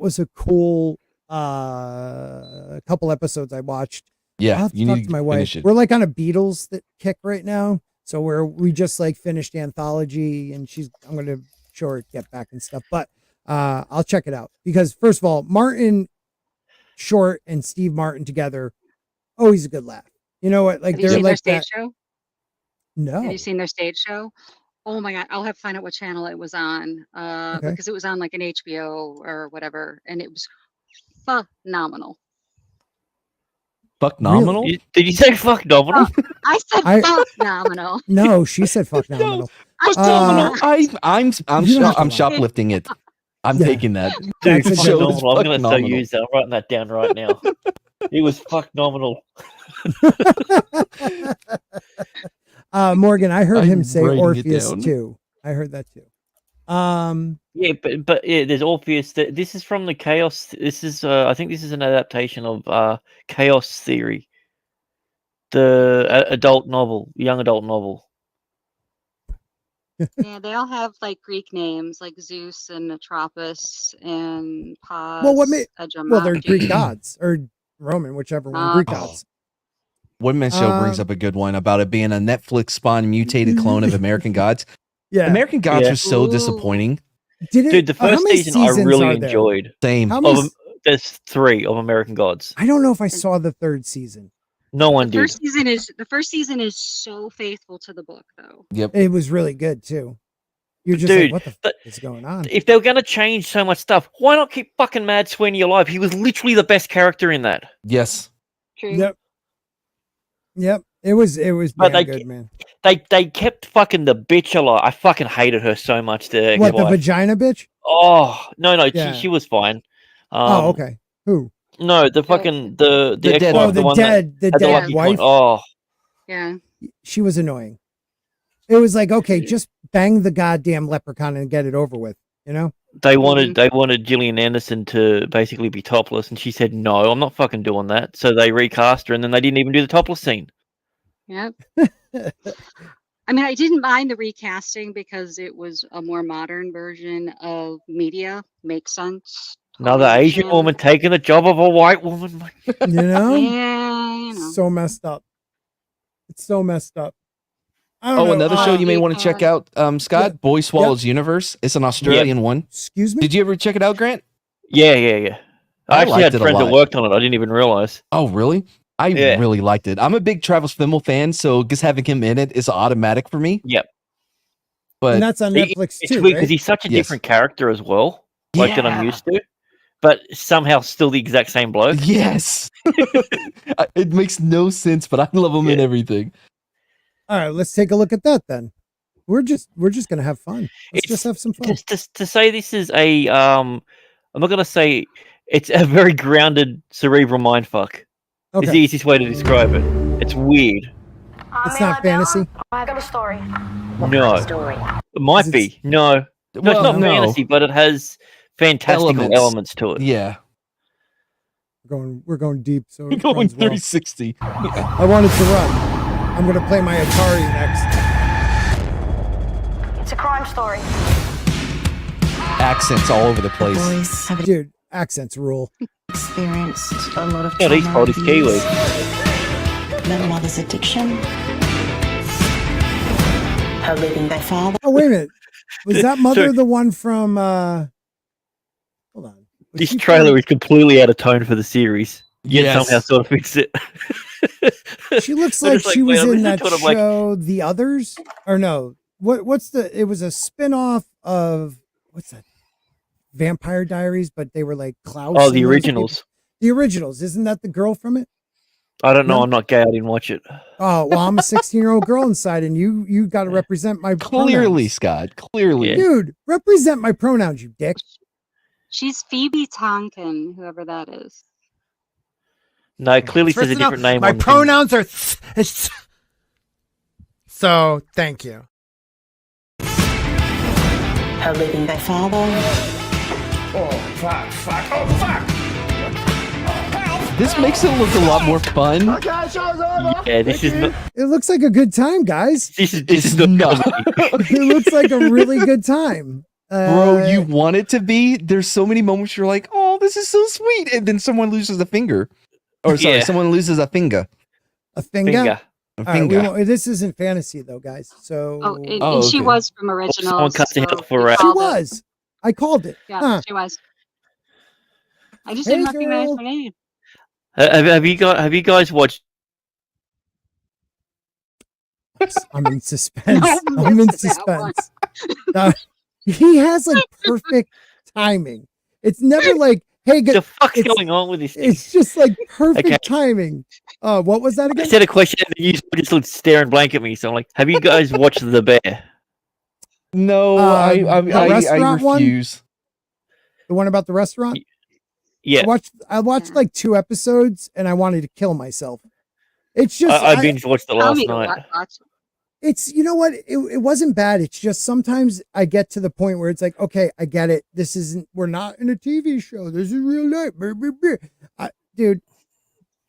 was a cool couple episodes I watched. Yeah, I'll have to you talk need to my to wife. finish it. We're like on a Beatles that kick right now. So we just like finished Anthology, and I'm gonna show her Get Back and stuff. But I'll check it out because first of all, Martin Short and Steve Martin together, always a good laugh. You know what? Like Have you they're seen their like stage that. show? No. Have you seen their stage show? Oh my god, I'll have to find out what channel it was on. Okay. Because it was on like an HBO or whatever, and it was phenomenal. Fuck nominal. Did you say fuck nominal? I said phenomenal. No, she said fuck nominal. Fuck nominal. You don't have to I'm lie. shoplifting it. I'm Yeah. taking that. Dude, That's a fuck joke. nominal. I'm Fuck going to so nominal. use that. I'm writing that down right now. It was fuck nominal. Morgan, I heard him I'm say writing it Orpheus down. too. I heard that too. Yeah, but yeah, there's Orpheus. This is from the KAOS. This is I think this is an adaptation of KAOS Theory, the adult novel, young adult novel. Yeah, they all have like Greek names, like Zeus and Atropos and Pos. Well, they're Greek gods or Roman, whichever one. Greek Oh. gods. One Man Show brings up a good one about it being a Netflix spawned mutated clone of American Gods. Yeah, American Gods was so disappointing. Dude, the first season I really enjoyed. Same. There's 3 of American Gods. I don't know if I saw the 3rd season. No one The did. first season is so faithful to the book, though. Yep. It was really good too. You're just Dude, like, what the f is going on? If they were going to change so much stuff, why not keep fucking Mad Sweeney alive? He was literally the best character in that. Yes. True. Yep. It was But damn good, man. They kept fucking the bitch alive. I fucking hated her so much. The What, the ex-wife. vagina bitch? Oh no, Yeah. she was fine. Oh, okay. Who? No, the fucking the dead ex-wife, one. the one the that had the dead lucky wife. point. Oh, Yeah. She was annoying. It was like, okay, just bang the goddamn leprechaun and get it over with, you know? they wanted Gillian Anderson to basically be topless, and she said no, I'm not fucking doing that. So they recast her, and then they didn't even do the topless scene. Yep. I mean, I didn't mind the recasting because it was a more modern version of media. Makes sense. Another Asian woman taking the job of a white woman. You know? Yeah, you know. So messed up. It's so messed up. I don't know. Another show you may want to check out, Scott, Boy Swallows Universe. It's an Australian one. Excuse me? Did you ever check it out, Grant? Yeah. I actually had liked it a friends that lot. worked on it. I didn't even realize. Oh, really? I really liked it. I'm a big Travis Fimmel fan, so just having him in it is automatic for me. Yep. But And that's on Netflix It's too, weird because right? he's such a Yes. different character as well, like that I'm Yeah. used to, but somehow still the exact same bloke. Yes. It makes no sense, but I love him in everything. All right, let's take a look at that then. We're just gonna have fun. Let's just have some fun. To say this is a I'm not gonna say it's a very grounded cerebral mindfuck. It's the Okay. easiest way to describe it. It's weird. It's not fantasy. I got a story. No, it might be. No, no, it's not fantasy, but it has fantastical elements to it. Yeah. We're going deep, so We're it going runs well. 360. I wanted to run. I'm gonna play my Atari next. It's a crime story. Accents all over the place. Dude, accents rule. Experienced a lot of Yeah, he's trauma, told his Kiwi. their mother's addiction, her leaving their father. Oh, wait a minute. Was that mother So- the one from hold on. Was This she trailer from- is completely out of tone for the series. Yet Yes. somehow sort of fits it. She looks They're like just she was well, this in is that sort of like- show The Others, or no? What's the? It was a spin-off of what's that? Vampire Diaries, but they were like Klaus. Oh, and the those originals. people. The originals. Isn't that the girl from it? I don't know. No? I'm not gay. I didn't watch it. Oh well, I'm a 16-year-old girl inside, and you got to represent my Clearly, pronouns. Scott. Clearly. Dude, represent my pronouns, you dick. She's Phoebe Tonkin, whoever that is. No, it clearly says a different name. My on the thing. pronouns are so thank you. Her leaving their father. Oh fuck. This makes it look a lot more fun. Yeah, this is not. It looks like a good time, guys. This is not. It looks like a really good time. Bro, you want it to be. There's so many moments you're like, oh, this is so sweet. And then someone loses a finger. Or sorry, Yeah. someone loses a finger. A finger. Finger. A All right, finger. this isn't fantasy though, guys. So Oh, and she okay. was from originals. Someone cuts it so off for we rap. she called it. was. I called it. Yeah, Huh. she was. I just Hey, didn't recognize girl. her name. Have you guys watched? I'm in suspense. No, I'm in missed that one. suspense. He has like perfect timing. It's never like, hey, What the fuck's it's- going on with this thing? It's just like perfect Okay. timing. What was that I again? said a question and you just looked staring blank at me. So I'm like, have you guys watched The Bear? No, the I restaurant one? refuse. The one about the restaurant? Yeah, I watched like 2 episodes and I wanted to kill myself. It's just I binge watched it Tell last me to night. watch it. It's, you know what? It wasn't bad. It's just sometimes I get to the point where it's like, okay, I get it. This isn't, we're not in a TV show. This is real life. Dude,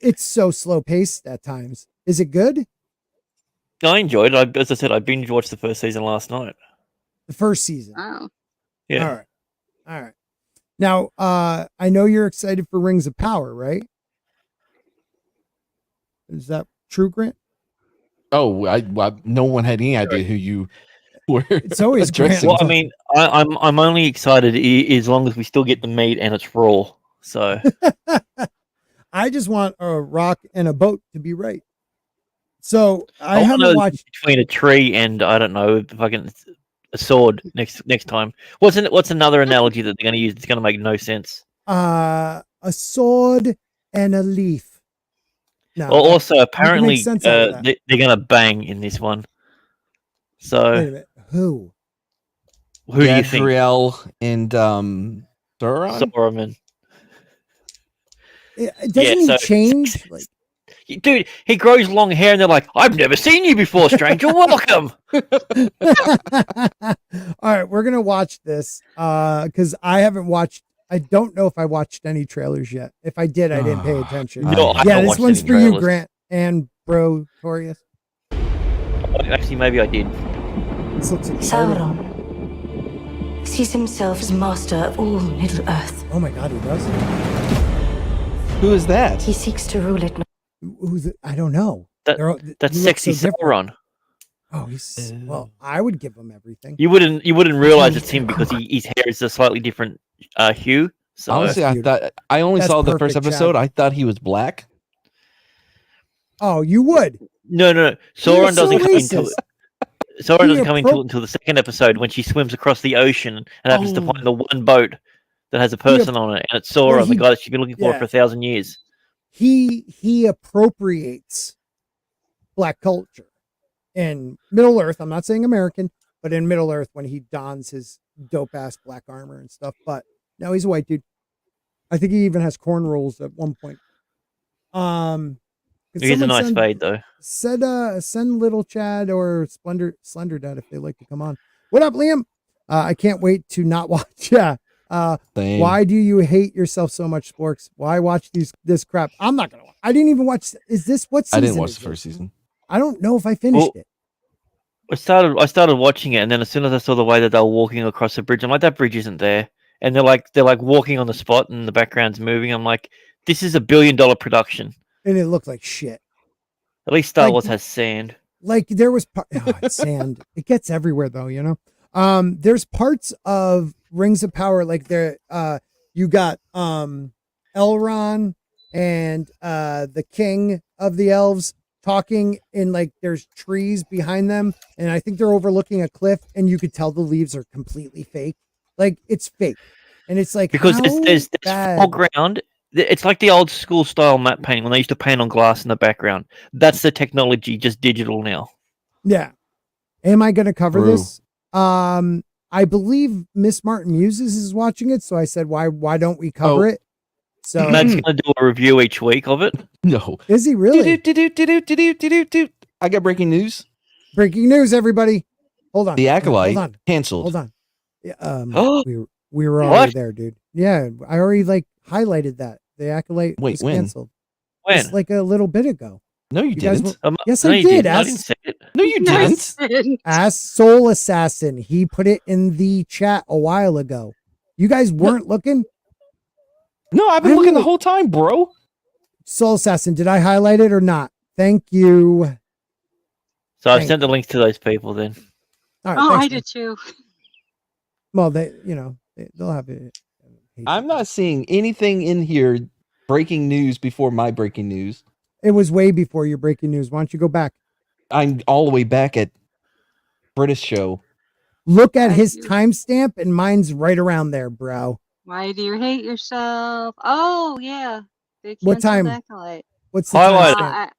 it's so slow paced at times. Is it good? I enjoyed it. As I said, I binge watched the first season last night. The first season. Oh. Yeah. All right. All right. Now, I know you're excited for Rings of Power, right? Is that true, Grant? Oh, no one had any idea who you were. It's always addressing. Well, I mean, I'm only excited as long as we still get the meat and it's raw. So I just want a rock and a boat to be right. So I wanna haven't know watched between a tree and I don't know, fucking a sword next time. What's another analogy that they're going to use? It's going to make no sense. a sword and a leaf. No, Well, also, I can make apparently, sense out of that. they're going to bang in this one. Wait a So minute. Who? who do you think? Gabrielle and Sauron? Saruman. Doesn't he change? Like, Dude, he grows long hair, and they're like, "I've never seen you before, stranger. Welcome." all right, we're gonna watch this because I haven't watched. I don't know if I watched any trailers yet. If I did, I didn't pay attention. No, I yeah, haven't this watched one's any for you, trailers. Grant and Bro Torius. Actually, maybe I did. This looks exciting. Sauron sees himself as master of all Middle Earth. Oh my God, he does. Who is that? He seeks to rule it. Who's it? I don't know. That's he looks sexy so different. Sauron. Oh, he's well. I would give him everything. You wouldn't realize it's him because his hair is a slightly different hue. So Honestly, I only That's saw the first perfect, episode. Chad. I thought he was black. Oh, you would. no. Sauron doesn't come into racist. it. Sauron doesn't You're come into it until the second episode when she swims across the ocean and happens to find the one boat that has a person on it, and it's Sauron, the guy that she's been looking for 1,000 years. He appropriates black culture in Middle Earth. I'm not saying American, but in Middle Earth when he dons his dope ass black armor and stuff. But no, he's a white dude. I think he even has cornrows at one point. He's a nice fade though. Send little Chad or Slender Dad if they like to come on. What up, Liam? I can't wait to not watch. Yeah. Same. Why do you hate yourself so much, Sporks? Why watch this crap? I'm not gonna watch. I didn't even watch. Is this what season? I didn't watch is the first this? season. I don't know if I finished it. I started watching it, and then as soon as I saw the way that they were walking across the bridge, I'm like, that bridge isn't there. And they're like walking on the spot, and the background's moving. I'm like, this is $1 billion production. And it looked like shit. At least Star Wars has sand. Like there was it's sand. It gets everywhere though, you know. There's parts of Rings of Power like there. You got Elrond and the king of the elves talking in like there's trees behind them, and I think they're overlooking a cliff, and you could tell the leaves are completely fake. Like it's fake, and it's like Because there's bad? foreground. It's like the old school style map painting when they used to paint on glass in the background. That's the technology, just digital now. Yeah. Am I going to cover True. this? I believe Miss Martin Muses is watching it, so I said, why don't we cover it? So Matt's going to do a review each week of it. No. Is he really? I got breaking news. Breaking news, everybody. Hold on. The Acolyte Hold on. canceled. Hold on. Yeah, we were already there, dude. Yeah, I already like highlighted that. The Acolyte Wait, was when? canceled. When? Just like a little bit ago. No, you guys didn't. Yes, no, I you did. didn't. I didn't say it. No, you didn't. Ask Soul Assassin. He put it in the chat a while ago. You guys weren't looking? No, I've been looking the whole time, bro. Soul Assassin, did I highlight it or not? Thank you. So I've Thank sent the links to those people then. All right, Oh, thanks, I man. did too. Well, they'll have it. I'm not seeing anything in here breaking news before my breaking news. It was way before your breaking news. Why don't you go back? I'm all the way back at British show. Look at his timestamp, and mine's right around there, bro. Why do you hate yourself? Oh yeah. They What canceled time? Acolyte. What's the Highlight timestamp?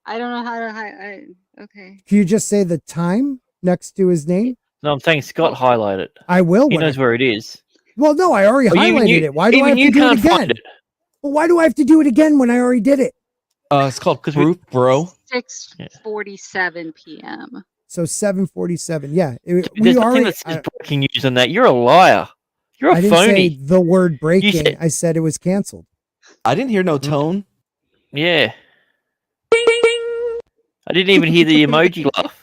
I don't know how to highlight. Okay. Can you just say the time next to his name? No, I'm saying Scott highlight it. I will. He when knows I- where it is. Well, no, I already Well, even highlighted you- it. Why do I even have you to do it can't again? find it. Well, why do I have to do it again when I already did it? It's called Proof, bro. 6:47 p.m. So 7:47. Yeah, There's we nothing already. that says breaking news on that. You're a liar. You're a I didn't phony. say the word breaking. said- I said it was canceled. I didn't hear no tone. Yeah. I didn't even hear the emoji laugh.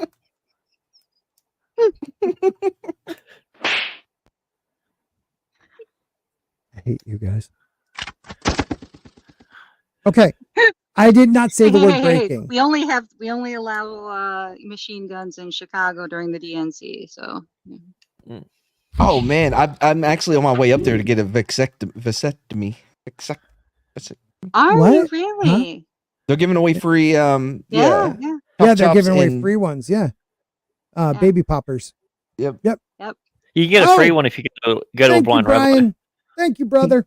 I hate you guys. Okay, I did not say the word breaking. We only allow machine guns in Chicago during the DNC. So. Oh man, I'm actually on my way up there to get a vasectomy. Are What? you really? Huh? They're giving away free. Yeah. Yeah, they're giving away free ones. Yeah, baby poppers. Yep. Yep. You can get a free one if you go to a Thank blind you, rabbit. Brian. Thank you, brother.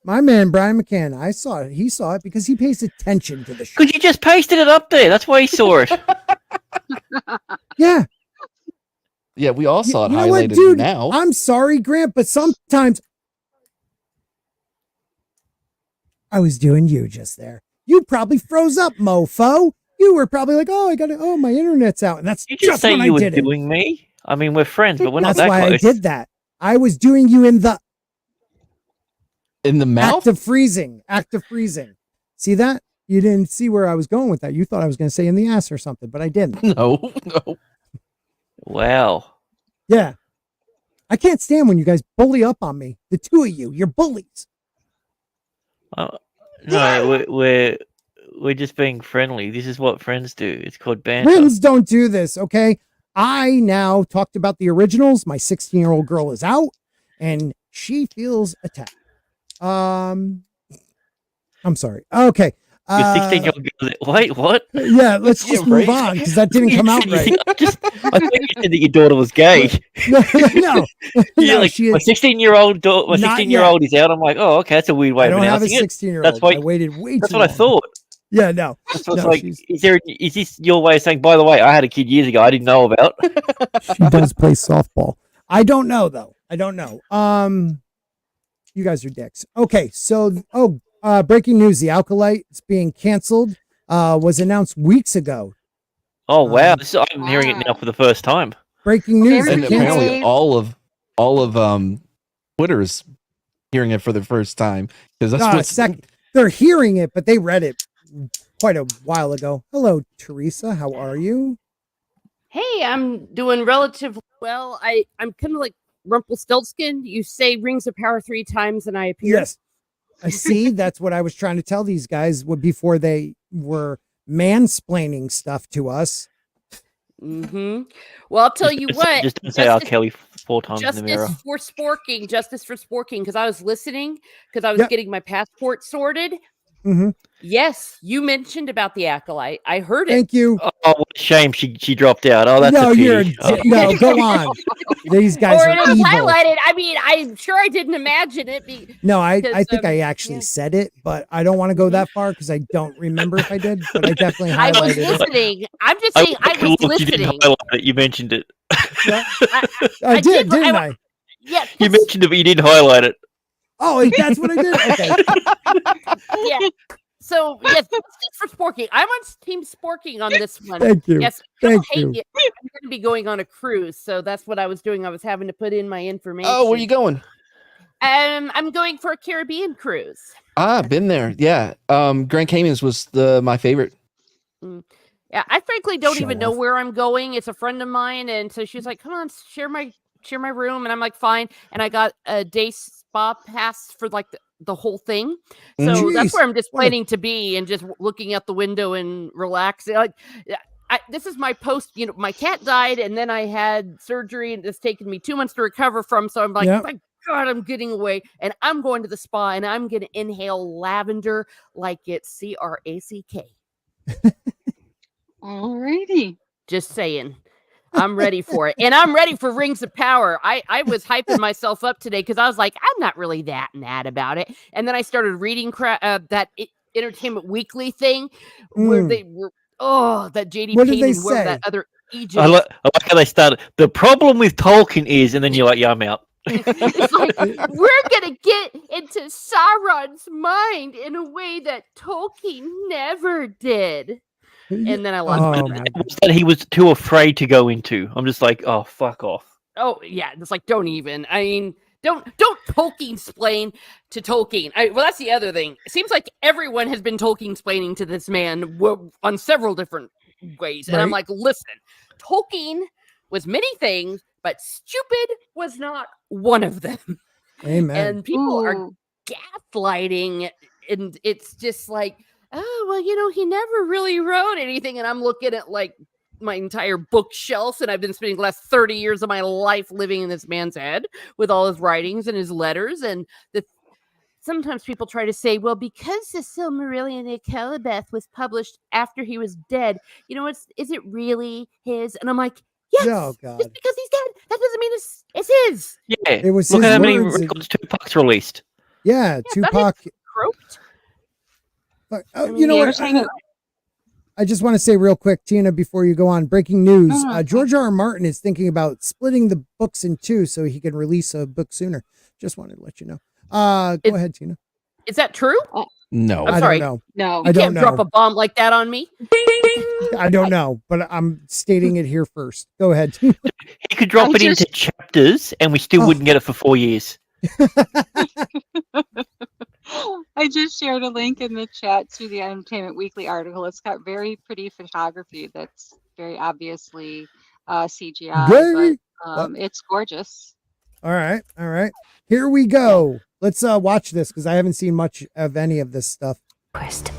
My man, Brian McCann. I saw it. He saw it because he pays attention to the show. Because you just pasted it up there. That's why he saw it. Yeah. Yeah, we all saw it You know highlighted what, dude? now. I'm sorry, Grant, but sometimes I was doing you just there. You probably froze up, mofo. You were probably like, "Oh, I got it. Oh, my internet's out," and that's You just just say when you I were did it. doing me. I mean, we're friends, but we're not That's that why close. I did that. I was doing you in the mouth. Act of freezing. Act of freezing. See that? You didn't see where I was going with that. You thought I was going to say in the ass or something, but I didn't. No. Wow. Yeah. I can't stand when you guys bully up on me. The two of you, you're bullies. No, we're just being friendly. This is what friends do. It's called banter. Friends don't do this, okay? I now talked about the originals. My 16-year-old girl is out, and she feels attacked. I'm sorry. Okay. Your 16-year-old girl. Wait, what? Yeah, let's just move on because that didn't come out right. I thought you said that your daughter was gay. No. You're No, like, she my is 16-year-old my not 16-year-old is out. I'm like, oh, okay, that's a weird way I of don't have a announcing it. 16-year-old. That's why I waited way That's too what I long. thought. Yeah, no. That's what's No, like. she's- Is this your way of saying? By the way, I had a kid years ago. I didn't know about. She does play softball. I don't know though. I don't know. You guys are dicks. Okay, so breaking news: the Alkalite is being canceled. Was announced weeks ago. Oh wow! I'm hearing it now for the first time. Breaking news: And they apparently canceled. all of Twitter's hearing it for the first time because that's what's They're hearing it, but they read it quite a while ago. Hello, Teresa. How are you? Hey, I'm doing relatively well. I'm kind of like Rumpelstiltskin. You say rings of power 3 times and I appear. Yes. I see. That's what I was trying to tell these guys before they were mansplaining stuff to us. Mm-hmm. Well, I'll tell you what. Just don't say R. Kelly 4 times in the mirror. Justice for sporking, because I was listening, because I was getting my passport sorted. Mm-hmm. Yes, you mentioned about the Acolyte. I heard it. Thank you. Oh, what a shame she dropped out. Oh, that's No, a pity. you're no, go on. These guys Or are it was evil. highlighted. I mean, I'm sure I didn't imagine it. No, I because, think I actually said it, but I don't want to go that far because I don't remember if I did, but I definitely I was highlighted it. listening. I'm just saying I was You listening. didn't highlight it. You mentioned it. I did, didn't I? Yeah. You mentioned it, but you didn't highlight it. Oh, that's what I did? Okay. Yeah. So yes, Justice for sporking. I'm on Team Sporking on this one. Thank you. Yes, Thank hate you. it. I'm going to be going on a cruise, so that's what I was doing. I was having to put in my information. Oh, where you going? I'm going for a Caribbean cruise. Been there. Yeah. Grand Caymans was my favorite. Yeah, I frankly don't Show even know off. where I'm going. It's a friend of mine, and so she's like, "Come on, share my room," and I'm like, "Fine." And I got a day spa pass for like the whole thing, so that's where I'm just planning to be and just looking out the window and relaxing. Like, this is my post. You know, my cat died, and then I had surgery, and it's taken me 2 months to recover from. So I'm like, my God, I'm getting away, and I'm going to the spa, and I'm going to inhale lavender like it's CRACK. Alrighty. Just saying. I'm ready for it. And I'm ready for Rings of Power. I was hyping myself up today because I was like, I'm not really that mad about it. And then I started reading that Entertainment Weekly thing where they were, that JD What did Payne they and where say? that other Egypt. I like how they started. The problem with Tolkien is, and then you're like, yeah, I'm out. It's like we're gonna get into Sauron's mind in a way that Tolkien never did. And then I lost my mind. That he was too afraid to go into. I'm just like, oh, fuck off. Oh yeah, it's like don't even. I mean, don't Tolkien explain to Tolkien. Well, that's the other thing. It seems like everyone has been Tolkien explaining to this man on several different ways, and I'm like, listen, Tolkien was many things, but stupid was not one of them. Amen. And people are gaslighting, and it's just like, oh well, he never really wrote anything, and I'm looking at like my entire bookshelf, and I've been spending the last 30 years of my life living in this man's head with all his writings and his letters. And sometimes people try to say, well, because the Silmarillion of Celebeth was published after he was dead, is it really his? And I'm like, yes, just because he's dead, that doesn't mean it's his. Yeah, it was. Look his at how many words records Tupac's released. Yeah, Tupac. But, you know what? I just want to say real quick, Tina, before you go on, breaking news. George R. R. Martin is thinking about splitting the books in two so he can release a book sooner. Just wanted to let you know. Go ahead, Tina. Is that true? No. I'm sorry. I don't know. No. You can't drop a bomb like that on me. I don't know, but I'm stating it here first. Go ahead. He could drop it into chapters and we still wouldn't get it for 4 years. I just shared a link in the chat to the Entertainment Weekly article. It's got very pretty photography that's very obviously CGI, but it's gorgeous. All right. Here we go. Let's watch this because I haven't seen much of any of this stuff. But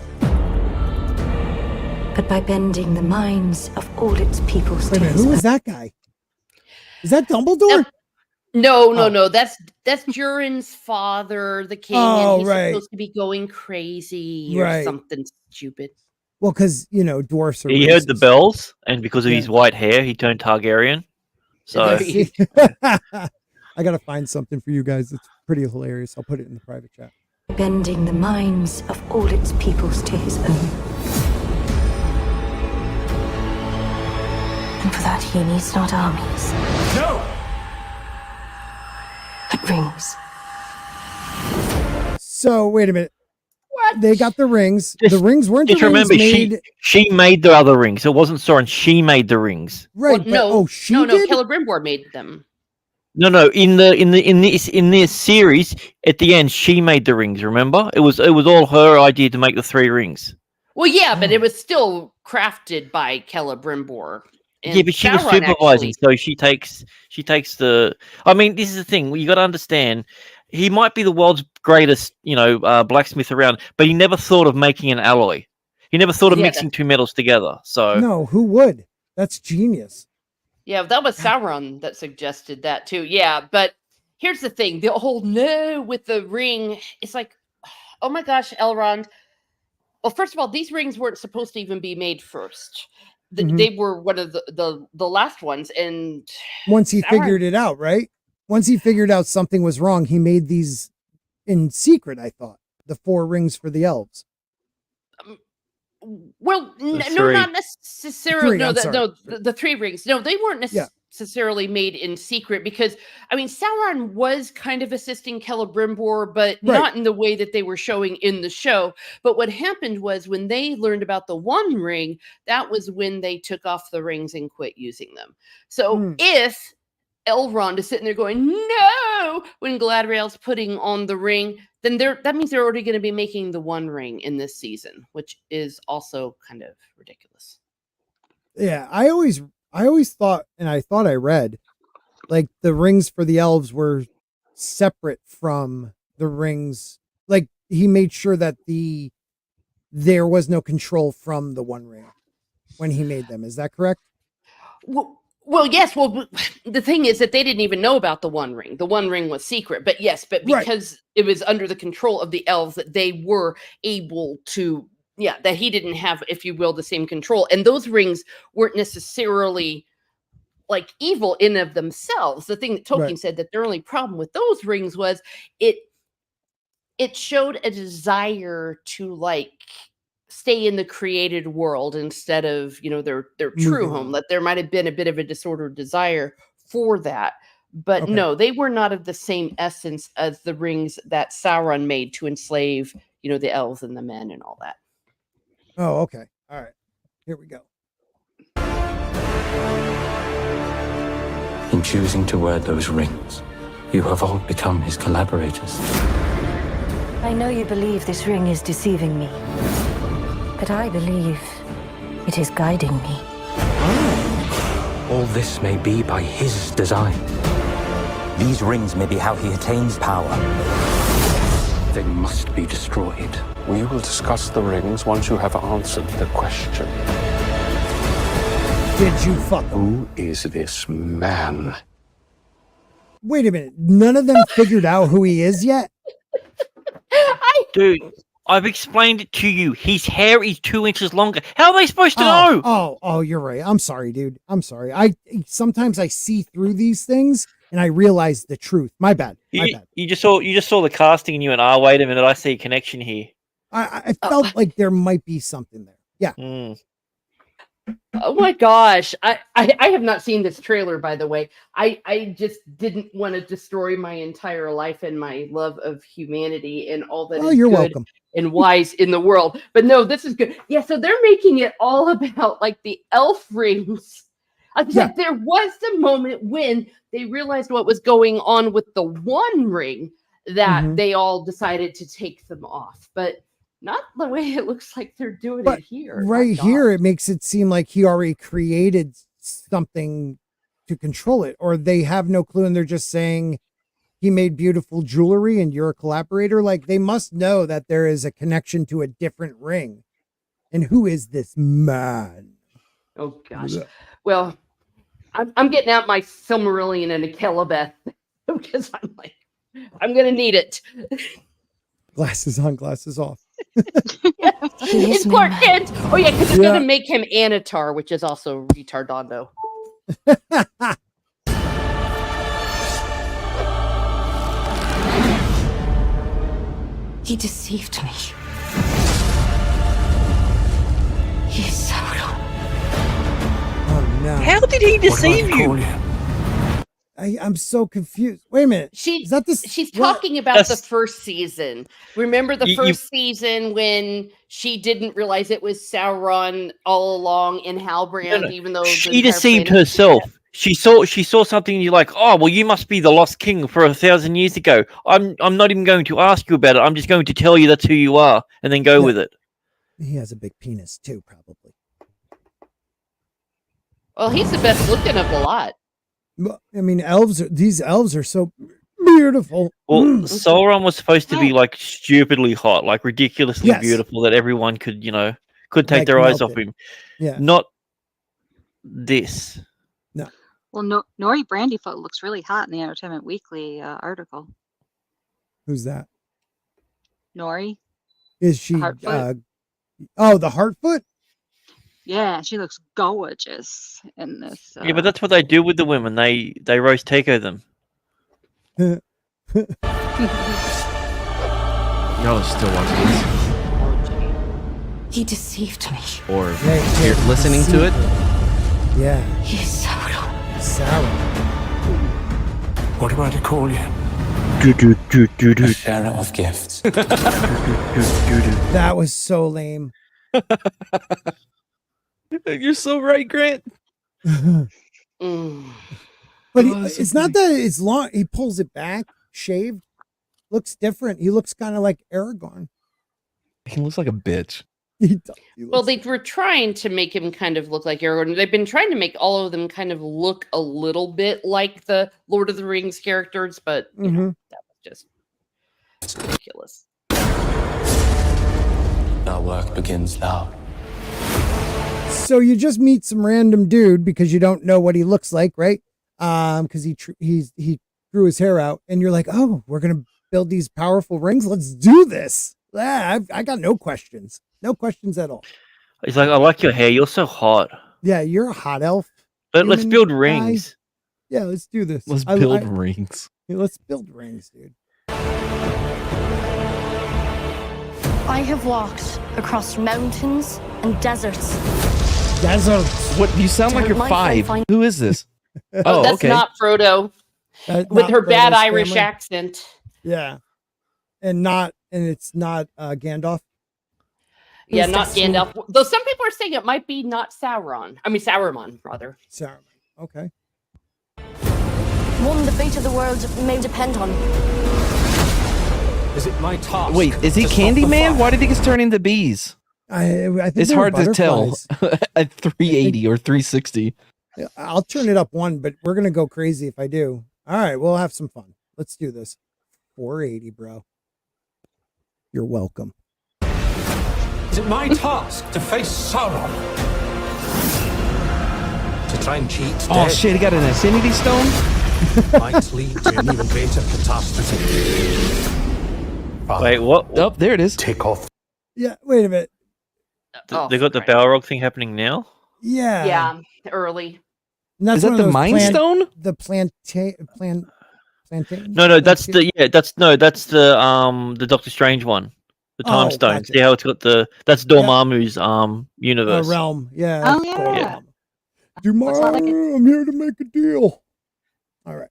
by bending the minds of all its peoples. Wait a minute, who is that guy? Is that Dumbledore? No. That's Durin's father, the king, and he's supposed to be going crazy or something stupid. Well, because dwarfs are. He heard the bells, and because of his white hair, he turned Targaryen. So I gotta find something for you guys. It's pretty hilarious. I'll put it in the private chat. Bending the minds of all its peoples to his own. And for that he needs not armies. No! But rings. So wait a minute. What? They got the rings. The rings weren't the just rings remember, made. she made the other rings. It wasn't Sauron. She made the rings. Right. Well, she no. did? Celebrimbor made them. No. In this series, at the end, she made the rings. Remember, it was all her idea to make the 3 rings. Well, yeah, but it was still crafted by Celebrimbor. Yeah, but she was Sauron supervising, so she takes the. I mean, this is the thing. You got to understand. He might be the world's greatest, blacksmith around, but he never thought of making an alloy. He never thought of mixing 2 metals together. So no, who would? That's genius. Yeah, that was Sauron that suggested that too. Yeah, but here's the thing: the whole no with the ring. It's like, oh my gosh, Elrond. Well, first of all, these rings weren't supposed to even be made first. They were one of the last ones, and once he figured it out, right? Once he figured out something was wrong, he made these in secret. I thought the 4 rings for the elves. Well, no, not necessarily. The 3 rings. No, they weren't necessarily made in secret because, I mean, Sauron was kind of assisting Celebrimbor, but not in the way that they were showing in the show. But what happened was when they learned about the One Ring, that was when they took off the rings and quit using them. So if Elrond is sitting there going, no, when Galadriel's putting on the ring, then that means they're already going to be making the One Ring in this season, which is also kind of ridiculous. Yeah, I always thought, and I thought I read, like the rings for the elves were separate from the rings. Like he made sure that there was no control from the One Ring when he made them. Is that correct? Well, yes. Well, the thing is that they didn't even know about the One Ring. The One Ring was secret, but because it was under the control of the elves, that they were able to, that he didn't have, if you will, the same control. And those rings weren't necessarily like evil in of themselves. The thing that Tolkien said that their only problem with those rings was it showed a desire to like stay in the created world instead of, their true home, that there might have been a bit of a disordered desire for that. But Okay. no, they were not of the same essence as the rings that Sauron made to enslave, the elves and the men and all that. Oh, okay. All right. Here we go. In choosing to wear those rings, you have all become his collaborators. I know you believe this ring is deceiving me, but I believe it is guiding me. All this may be by his design. These rings may be how he attains power. They must be destroyed. We will discuss the rings once you have answered the question. Did you fuck? Who is this man? Wait a minute. None of them figured out who he is yet? Dude, I've explained it to you. His hair is 2 inches longer. How are they supposed to know? Oh, you're right. I'm sorry, dude. I'm sorry. Sometimes I see through these things and I realize the truth. My bad. You just saw the casting and you went, wait a minute, I see a connection here. I felt like there might be something there. Yeah. Oh my gosh. I have not seen this trailer, by the way. I just didn't want to destroy my entire life and my love of humanity and all that is you're good welcome. and wise in the world. But no, this is good. Yeah, so they're making it all about like the elf rings. There was the moment when they realized what was going on with the one ring that they all decided to take them off. But not the way it looks like they're doing it here. Right here, it makes it seem like he already created something to control it, or they have no clue and they're just saying he made beautiful jewelry and you're a collaborator. Like they must know that there is a connection to a different ring. And who is this man? Oh gosh. Well, I'm getting out my Silmarillion and a Kelebeth because I'm like, I'm gonna need it. Glasses on, glasses off. It's Clark Kent. Oh yeah, because you're gonna make him Anatar, which is also retardando. He deceived me. He's Sauron. Oh no. How did he deceive you? I'm so confused. Wait a minute. She's what? talking about the first season. Remember the first season when she didn't realize it was Sauron all along in Halbrand, even though she deceived herself. She saw something and you're like, oh well, you must be the lost king for 1,000 years ago. I'm not even going to ask you about it. I'm just going to tell you that's who you are, and then go with it. He has a big penis too, probably. Well, he's the best looking of the lot. I mean, these elves are so beautiful. Well, Sauron was supposed to be like stupidly hot, like ridiculously beautiful, that everyone could take their eyes off him. Yeah. Not this. No. Well, Nori Brandyfoot looks really hot in the Entertainment Weekly article. Who's that? Nori. Is she? Heartfoot. The Heartfoot. Yeah, she looks gorgeous in this. Yeah, but that's what they do with the women. They roast Teiko them. Y'all are still watching this? He deceived me. Or you're listening to it? Yeah. He's Sauron. What do I call you? A sharer of gifts. That was so lame. You're so right, Grant. But it's not that it's long. He pulls it back, shaved. Looks different. He looks kind of like Aragorn. He looks like a bitch. Well, they were trying to make him kind of look like Aragorn. They've been trying to make all of them kind of look a little bit like the Lord of the Rings characters, but you know, that was just ridiculous. Our work begins now. So you just meet some random dude because you don't know what he looks like, right? Because he grew his hair out, and you're like, oh, we're gonna build these powerful rings. Let's do this. I got no questions. No questions at all. He's like, I like your hair. You're so hot. Yeah, you're a hot elf. But let's build rings. Yeah, let's do this. Let's build rings. Yeah, let's build rings, dude. I have walked across mountains and deserts. Deserts. What? You sound like you're 5. Who is this? That's okay. not Frodo. with her bad Frodo's Irish family? accent. Yeah, and it's not Gandalf. Yeah, Who's not that sweet? Gandalf. Though some people are saying it might be not Sauron. I mean Saruman, rather. Saruman. Okay. One, the fate of the world may depend on. Is it my task? Wait, is he to stop the Candyman? fire? Why did he get turned into bees? I think It's they were hard to tell butterflies. at 380 or 360. I'll turn it up one, but we're gonna go crazy if I do. All right, we'll have some fun. Let's do this. 480, bro. You're welcome. Is it my task to face Sauron? To try and cheat Oh death shit, he got an Infinity Stone? might lead to an even greater catastrophe. Wait, what? Oh, there it is. Take off. Yeah, wait a minute. They got the Balrog thing happening now? Yeah. Yeah, early. And that's Is that one of the those Mind Stone? The plantain. No, that's the Doctor Strange one. The Time Oh, Stone. gotcha. See how it's got that's Dormammu's universe. Realm. Yeah. Oh, it's yeah. called Yeah. Realm. Tomorrow, not like I'm here to make a deal. All right.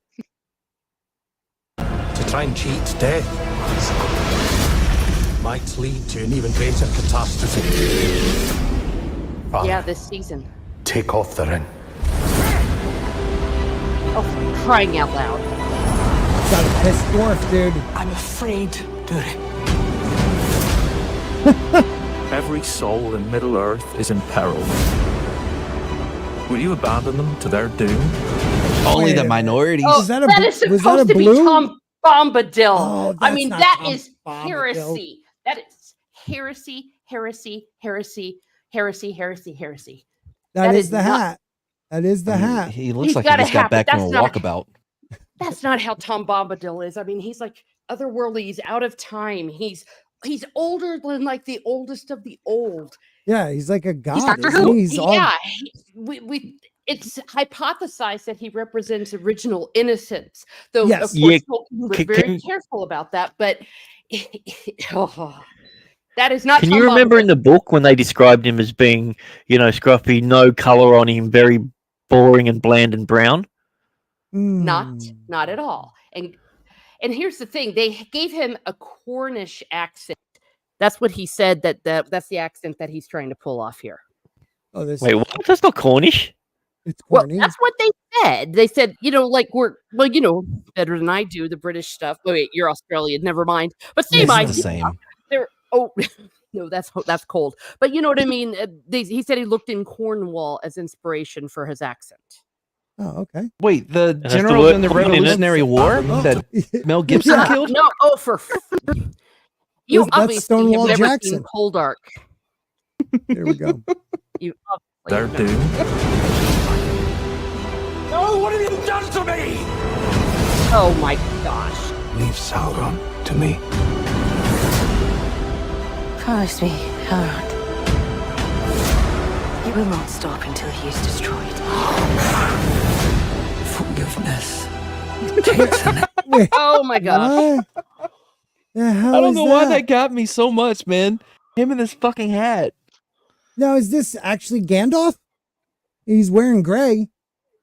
To try and cheat death might lead to an even greater catastrophe. Father, Yeah, this season. take off the ring. Oh, for crying out loud. Got a pissed dwarf, dude. I'm afraid, Durin. Every soul in Middle-earth is in peril. Will you abandon them to their doom? Only Wait the a minute. minorities. Oh, Is that a that bl- is was that a supposed to be blue? Tom Bombadil. Oh, I that's mean, not that Tom is Bombadil. heresy. That is heresy. That is the not- hat. That is the hat. He looks He's like he got a just got hat, but back from a that's not- walkabout. That's not how Tom Bombadil is. I mean, he's like otherworldly. He's out of time. He's older than like the oldest of the old. Yeah, he's like a god. Doctor Isn't Who? he? He's all Yeah, it's hypothesized that he represents original innocence. Though, Yes. of course, Yeah, Tolkien was can- very can- careful about that. But that is not. Can Tom you remember Bombadil. in the book when they described him as being, scruffy, no color on him, very boring and bland and brown? Not at all. And here's the thing: they gave him a Cornish accent. That's what he said. That's the accent that he's trying to pull off here. Oh, this. Wait, what? That's not Cornish. It's Well, corny. that's what they said. They said, like we're better than I do the British stuff. Oh, wait, you're Australian. Never mind. But same It's idea. the same. They're no, that's cold. But you know what I mean. He said he looked in Cornwall as inspiration for his accent. Oh, okay. Wait, the has the generals word in the Queen in it. Revolutionary War Oh. that Mel Gibson Yeah. killed? No, you That's obviously Stonewall have never Jackson. seen Poldark. Here we go. You Their obviously doom. No, what have you done to me? Oh my gosh. Leave Sauron to me. Promise me, Elrond. You will not stop until he is destroyed. Forgiveness. Wait, Oh my gosh. what? The hell I don't is know why that got me so much, man. Him in this fucking hat. Now, is this actually Gandalf? He's wearing gray.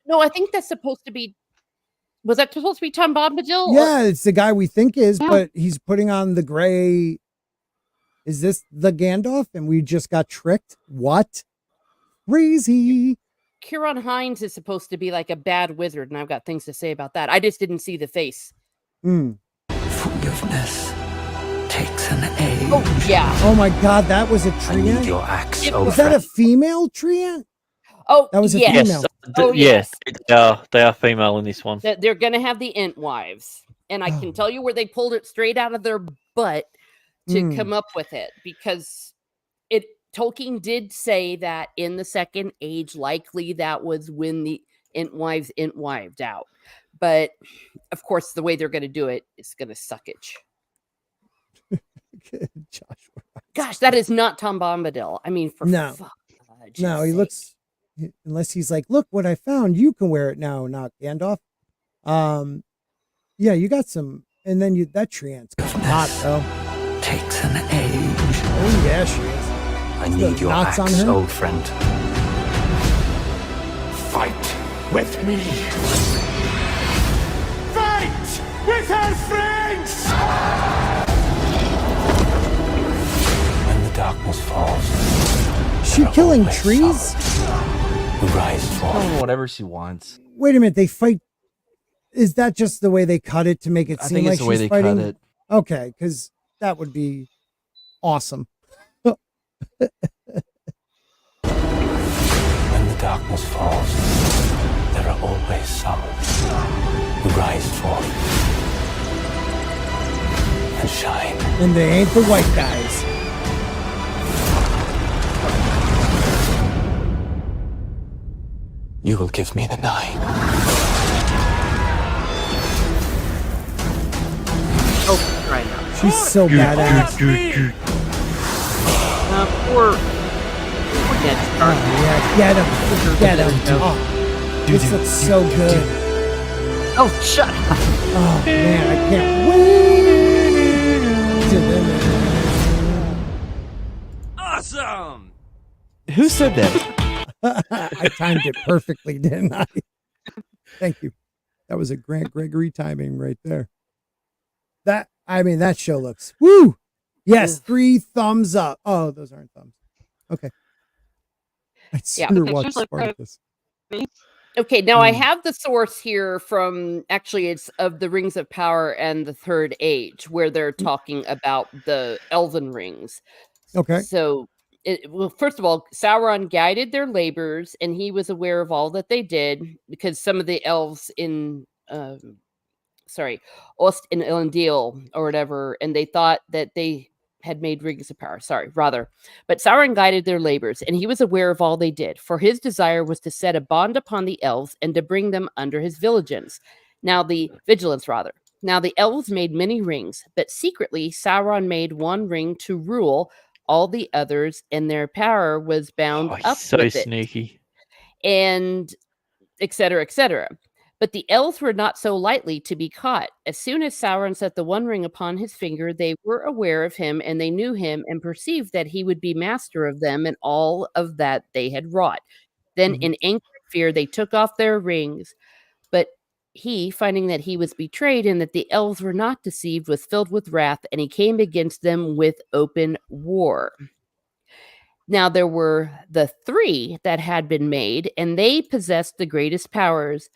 No, I think that's supposed to be. Was that supposed to be Tom Bombadil? Yeah, it's the guy we think is, but he's putting on the gray. Is this the Gandalf? And we just got tricked? What? Crazy. Kieran Hines is supposed to be like a bad wizard, and I've got things to say about that. I just didn't see the face. Forgiveness takes an age. Oh yeah. Oh my God, that was a I need treant? your axe, It old Was that a friend. female treant? Oh, That was a yes. female. Oh, yes, yes. they are female in this one. That they're going to have the Ent wives, and I can tell you where they pulled it straight out of their butt to come up with it, because Tolkien did say that in the Second Age, likely that was when the Ent wived out. But of course, the way they're going to do it is going to suckage. Joshua. Gosh, that is not Tom Bombadil. I mean, for No. fudge's No, he sake. looks, unless he's like, look what I found. You can wear it now, not Gandalf. Yeah, you got some, and then that treant's hot though. Takes an age. Oh yeah, she is. I need your knots on axe, her? old friend. Fight with me. fight with our friends! When the darkness falls, She killing trees? we rise forth. Oh, whatever she wants. Wait a minute, they fight. Is that just the way they cut it to make it I seem think like it's the way she's they fighting? cut it. Okay, because that would be awesome. When the darkness falls, there are always some who rise forth and shine. And they ain't the white guys. You will give me the 9. Oh, right now. She's so badass. Poor Ned Stark. Yeah, get him. Get him. Oh, this looks so good. Oh, shut up. Oh, man, I can't wait. Awesome! Who said that? I timed it perfectly, didn't I? Thank you. That was a Grant Gregory timing right there. That show looks woo. Yes, 3 thumbs up. Oh, those aren't thumbs. Okay. I'd sooner watch Spartacus. Okay, now I have the source here from it's of the Rings of Power and the Third Age, where they're talking about the Elven rings. Okay. So, well, first of all, Sauron guided their labors, and he was aware of all that they did because some of the elves in, Ost and Elendil or whatever, and they thought that they had made rings of power. But Sauron guided their labors, and he was aware of all they did. For his desire was to set a bond upon the elves and to bring them under his vigilance. Now the elves made many rings, but secretly Sauron made one ring to rule all the others, and their power was bound up So with sneaky. it, and etc., etc. But the elves were not so lightly to be caught. As soon as Sauron set the one ring upon his finger, they were aware of him, and they knew him, and perceived that he would be master of them and all of that they had wrought. Then, in anger and fear, they took off their rings. But he, finding that he was betrayed and that the elves were not deceived, was filled with wrath, and he came against them with open war. Now there were the 3 that had been made, and they possessed the greatest powers.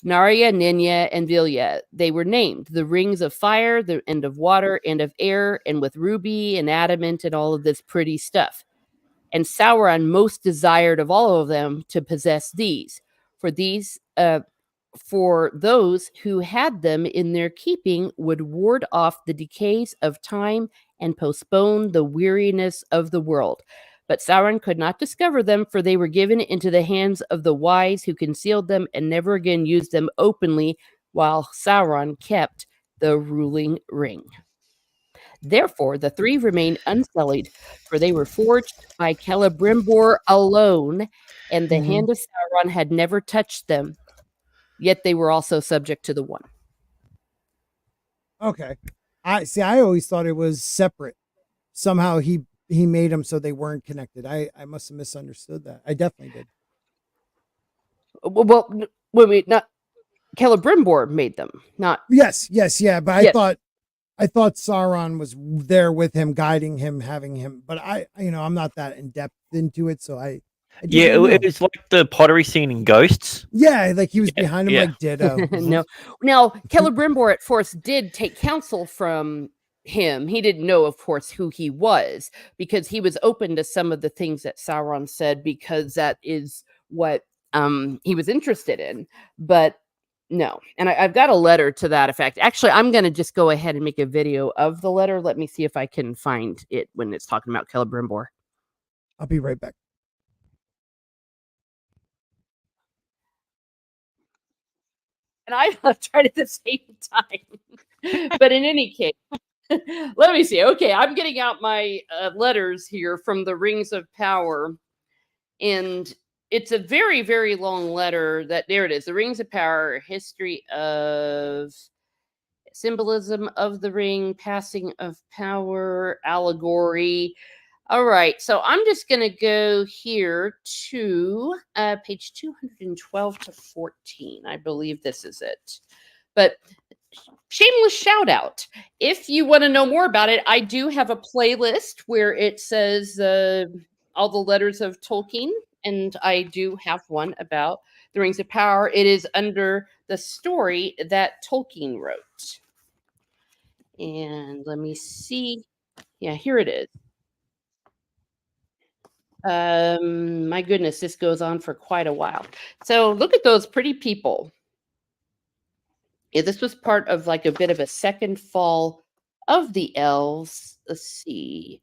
Narya, Ninya, and Vilya. They were named the rings of fire, and of water, and of air, and with ruby and adamant and all of this pretty stuff. And Sauron most desired of all of them to possess these. For those who had them in their keeping would ward off the decays of time and postpone the weariness of the world. But Sauron could not discover them, for they were given into the hands of the wise who concealed them and never again used them openly, while Sauron kept the ruling ring. Therefore, the 3 remained unsullied, for they were forged by Celebrimbor alone, and the hand of Sauron had never touched them. Yet they were also subject to the one. Okay. I always thought it was separate. Somehow he made them so they weren't connected. I must have misunderstood that. I definitely did. Well, wait, not Celebrimbor made them, not. Yes, yeah. But I thought Sauron was there with him, guiding him, having him. But I'm not that in depth into it, so I it was like the pottery scene in Ghosts. Yeah, like he was behind him like Ditto. No. Now, Celebrimbor at first did take counsel from him. He didn't know, of course, who he was, because he was open to some of the things that Sauron said, because that is what he was interested in. But no. And I've got a letter to that effect. Actually, I'm going to just go ahead and make a video of the letter. Let me see if I can find it when it's talking about Celebrimbor. I'll be right back. And I tried at the same time. But in any case, let me see. Okay, I'm getting out my letters here from the Rings of Power. And it's a very, very long letter. There it is. The Rings of Power, history of symbolism of the ring, passing of power, allegory. All right, so I'm just going to go here to page 212 to 14. I believe this is it. But shameless shout out. If you want to know more about it, I do have a playlist where it says all the letters of Tolkien, and I do have one about the Rings of Power. It is under the story that Tolkien wrote. And let me see. Yeah, here it is. My goodness, this goes on for quite a while. So look at those pretty people. Yeah, this was part of like a bit of a second fall of the elves. Let's see.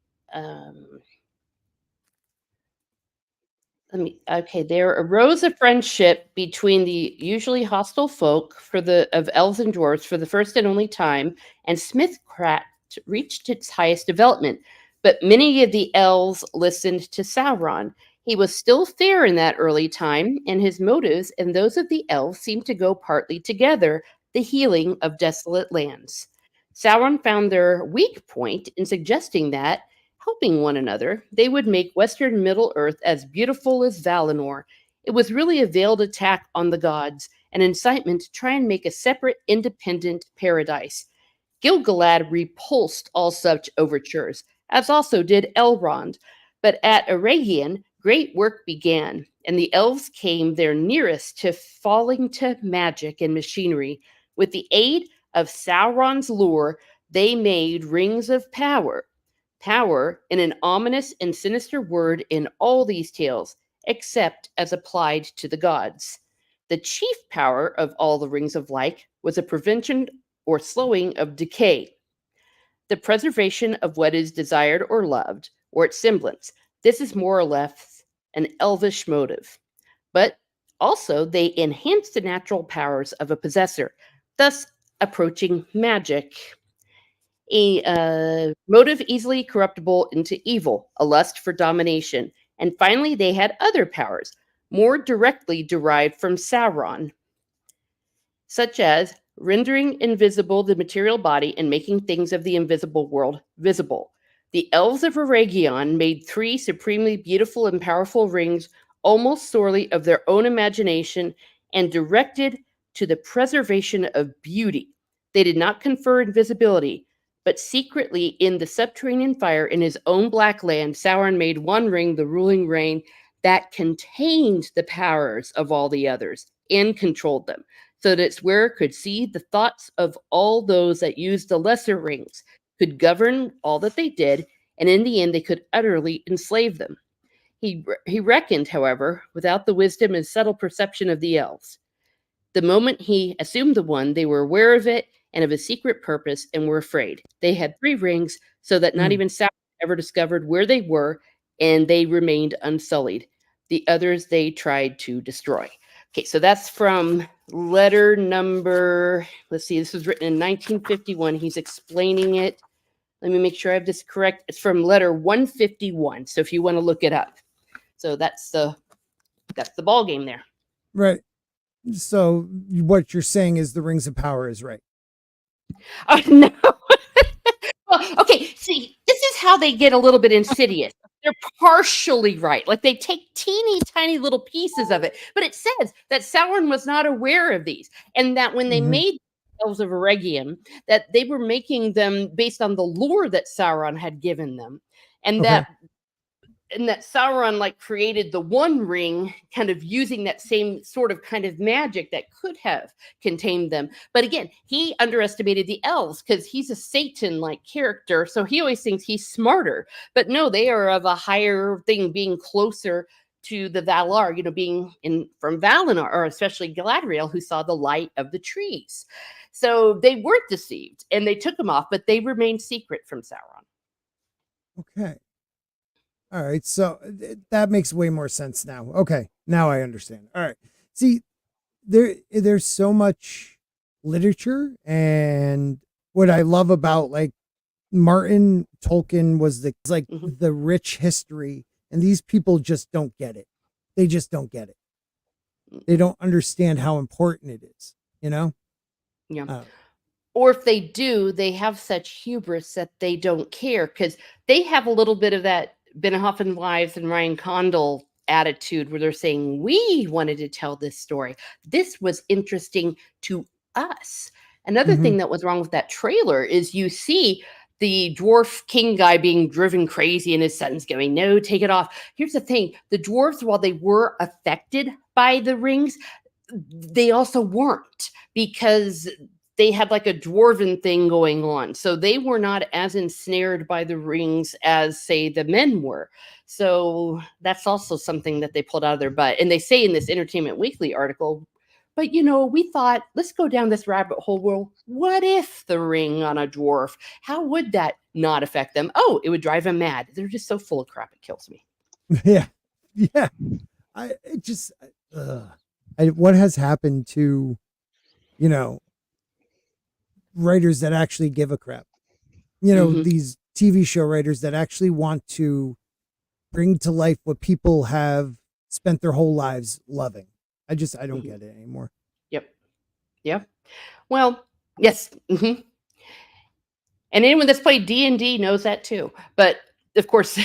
There arose a friendship between the usually hostile folk of elves and dwarves for the first and only time, and Smithcraft reached its highest development. But many of the elves listened to Sauron. He was still fair in that early time, and his motives and those of the elves seemed to go partly together, the healing of desolate lands. Sauron found their weak point in suggesting that, helping one another, they would make Western Middle-earth as beautiful as Valinor. It was really a veiled attack on the gods, an incitement to try and make a separate, independent paradise. Gil-galad repulsed all such overtures, as also did Elrond. But at Eregion, great work began, and the elves came their nearest to falling to magic and machinery. With the aid of Sauron's lure, they made rings of power. Power, in an ominous and sinister word in all these tales, except as applied to the gods. The chief power of all the rings of light was a prevention or slowing of decay, the preservation of what is desired or loved, or its semblance. This is more or less an elvish motive. But also, they enhance the natural powers of a possessor, thus approaching magic. A motive easily corruptible into evil, a lust for domination. And finally, they had other powers, more directly derived from Sauron, such as rendering invisible the material body and making things of the invisible world visible. The elves of Eregion made 3 supremely beautiful and powerful rings, almost solely of their own imagination and directed to the preservation of beauty. They did not confer invisibility, but secretly in the subterranean fire in his own black land, Sauron made one ring the ruling ring that contained the powers of all the others and controlled them, so that its wearer could see the thoughts of all those that used the lesser rings, could govern all that they did, and in the end they could utterly enslave them. He reckoned, however, without the wisdom and subtle perception of the elves. The moment he assumed the one, they were aware of it and of his secret purpose and were afraid. They had 3 rings, so that not even Sauron ever discovered where they were, and they remained unsullied. The others they tried to destroy. Okay, so that's from letter number, let's see, this was written in 1951. He's explaining it. Let me make sure I have this correct. It's from letter 151. So if you want to look it up. So that's the ball game there. Right. So what you're saying is the Rings of Power is right. Oh, no. Well, okay, see, this is how they get a little bit insidious. They're partially right. Like they take teeny tiny little pieces of it. But it says that Sauron was not aware of these. And that when they made the Elves of Eregion, that they were making them based on the lore that Sauron had given them. And that Sauron like created the One Ring, kind of using that same sort of kind of magic that could have contained them. But again, he underestimated the elves because he's a Satan-like character, so he always thinks he's smarter. But no, they are of a higher thing, being closer to the Valar, being from Valinor, or especially Galadriel, who saw the light of the trees. So they weren't deceived, and they took him off, but they remained secret from Sauron. Okay. All right, so that makes way more sense now. Okay, now I understand. All right. See, there's so much literature, and what I love about like Martin Tolkien was the rich history, and these people just don't get it. They just don't get it. They don't understand how important it is, Yeah. Or if they do, they have such hubris that they don't care, because they have a little bit of that Benioff Wives and Ryan Condal attitude where they're saying, we wanted to tell this story. This was interesting to us. Another thing that was wrong with that trailer is you see the dwarf king guy being driven crazy and his son's going, no, take it off. Here's the thing. The dwarves, while they were affected by the rings, they also weren't, because they had like a dwarven thing going on. So they were not as ensnared by the rings as, say, the men were. So that's also something that they pulled out of their butt. And they say in this Entertainment Weekly article, but we thought, let's go down this rabbit hole. Well, what if the ring on a dwarf? How would that not affect them? Oh, it would drive them mad. They're just so full of crap. It kills me. Yeah. What has happened to, writers that actually give a crap? These TV show writers that actually want to bring to life what people have spent their whole lives loving. I don't get it anymore. Yep. Yeah. Well, yes. And anyone that's played D&D knows that too. But of course,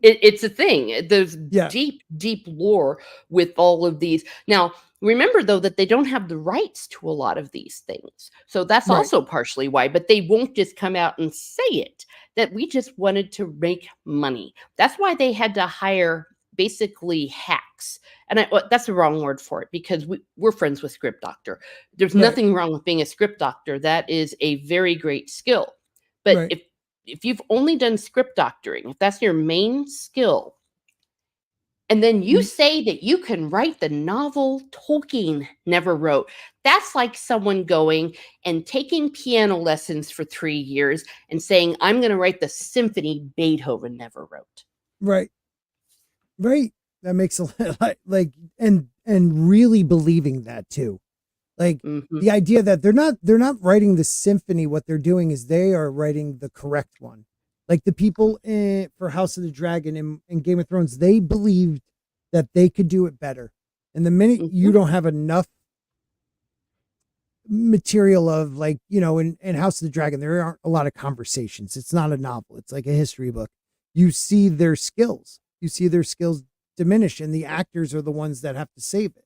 it's a thing. There's deep, deep lore with all of these. Now, remember, though, that they don't have the rights to a lot of these things. So that's also partially why. But they won't just come out and say it, that we just wanted to make money. That's why they had to hire basically hacks. And that's the wrong word for it, because we're friends with Script Doctor. There's nothing wrong with being a script doctor. That is a very great skill. But if you've only done script doctoring, if that's your main skill, and then you say that you can write the novel Tolkien never wrote, that's like someone going and taking piano lessons for 3 years and saying, I'm going to write the symphony Beethoven never wrote. Right. That makes a lot, and really believing that too. Like the idea that they're not writing the symphony. What they're doing is they are writing the correct one. Like the people for House of the Dragon and Game of Thrones, they believed that they could do it better. And the minute you don't have enough material of in House of the Dragon, there aren't a lot of conversations. It's not a novel. It's like a history book. You see their skills. Diminish, and the actors are the ones that have to save it.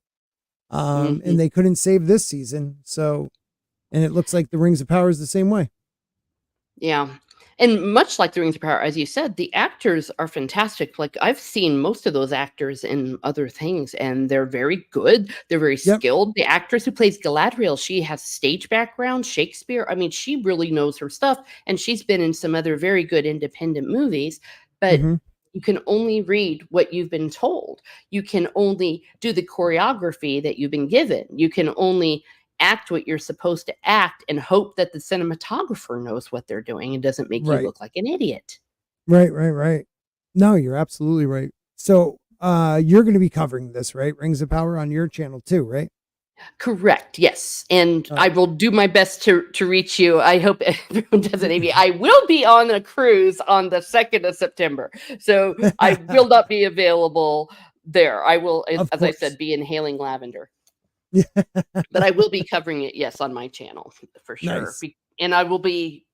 And they couldn't save this season. So, and it looks like the Rings of Power is the same way. Yeah. And much like the Rings of Power, as you said, the actors are fantastic. Like I've seen most of those actors in other things, and they're very good. They're very skilled. The actress who plays Galadriel, she has stage background, Shakespeare. I mean, she really knows her stuff, and she's been in some other very good independent movies. But you can only read what you've been told. You can only do the choreography that you've been given. You can only act what you're supposed to act and hope that the cinematographer knows what they're doing and doesn't make you look like an idiot. Right. No, you're absolutely right. So you're going to be covering this, right? Rings of Power on your channel too, right? Correct. Yes. And I will do my best to reach you. I hope everyone doesn't hate me. I will be on a cruise on the 2nd of September. So I will not be available there. I will, as I said, be inhaling lavender. But I will be covering it, yes, on my channel for sure. Nice. And I will be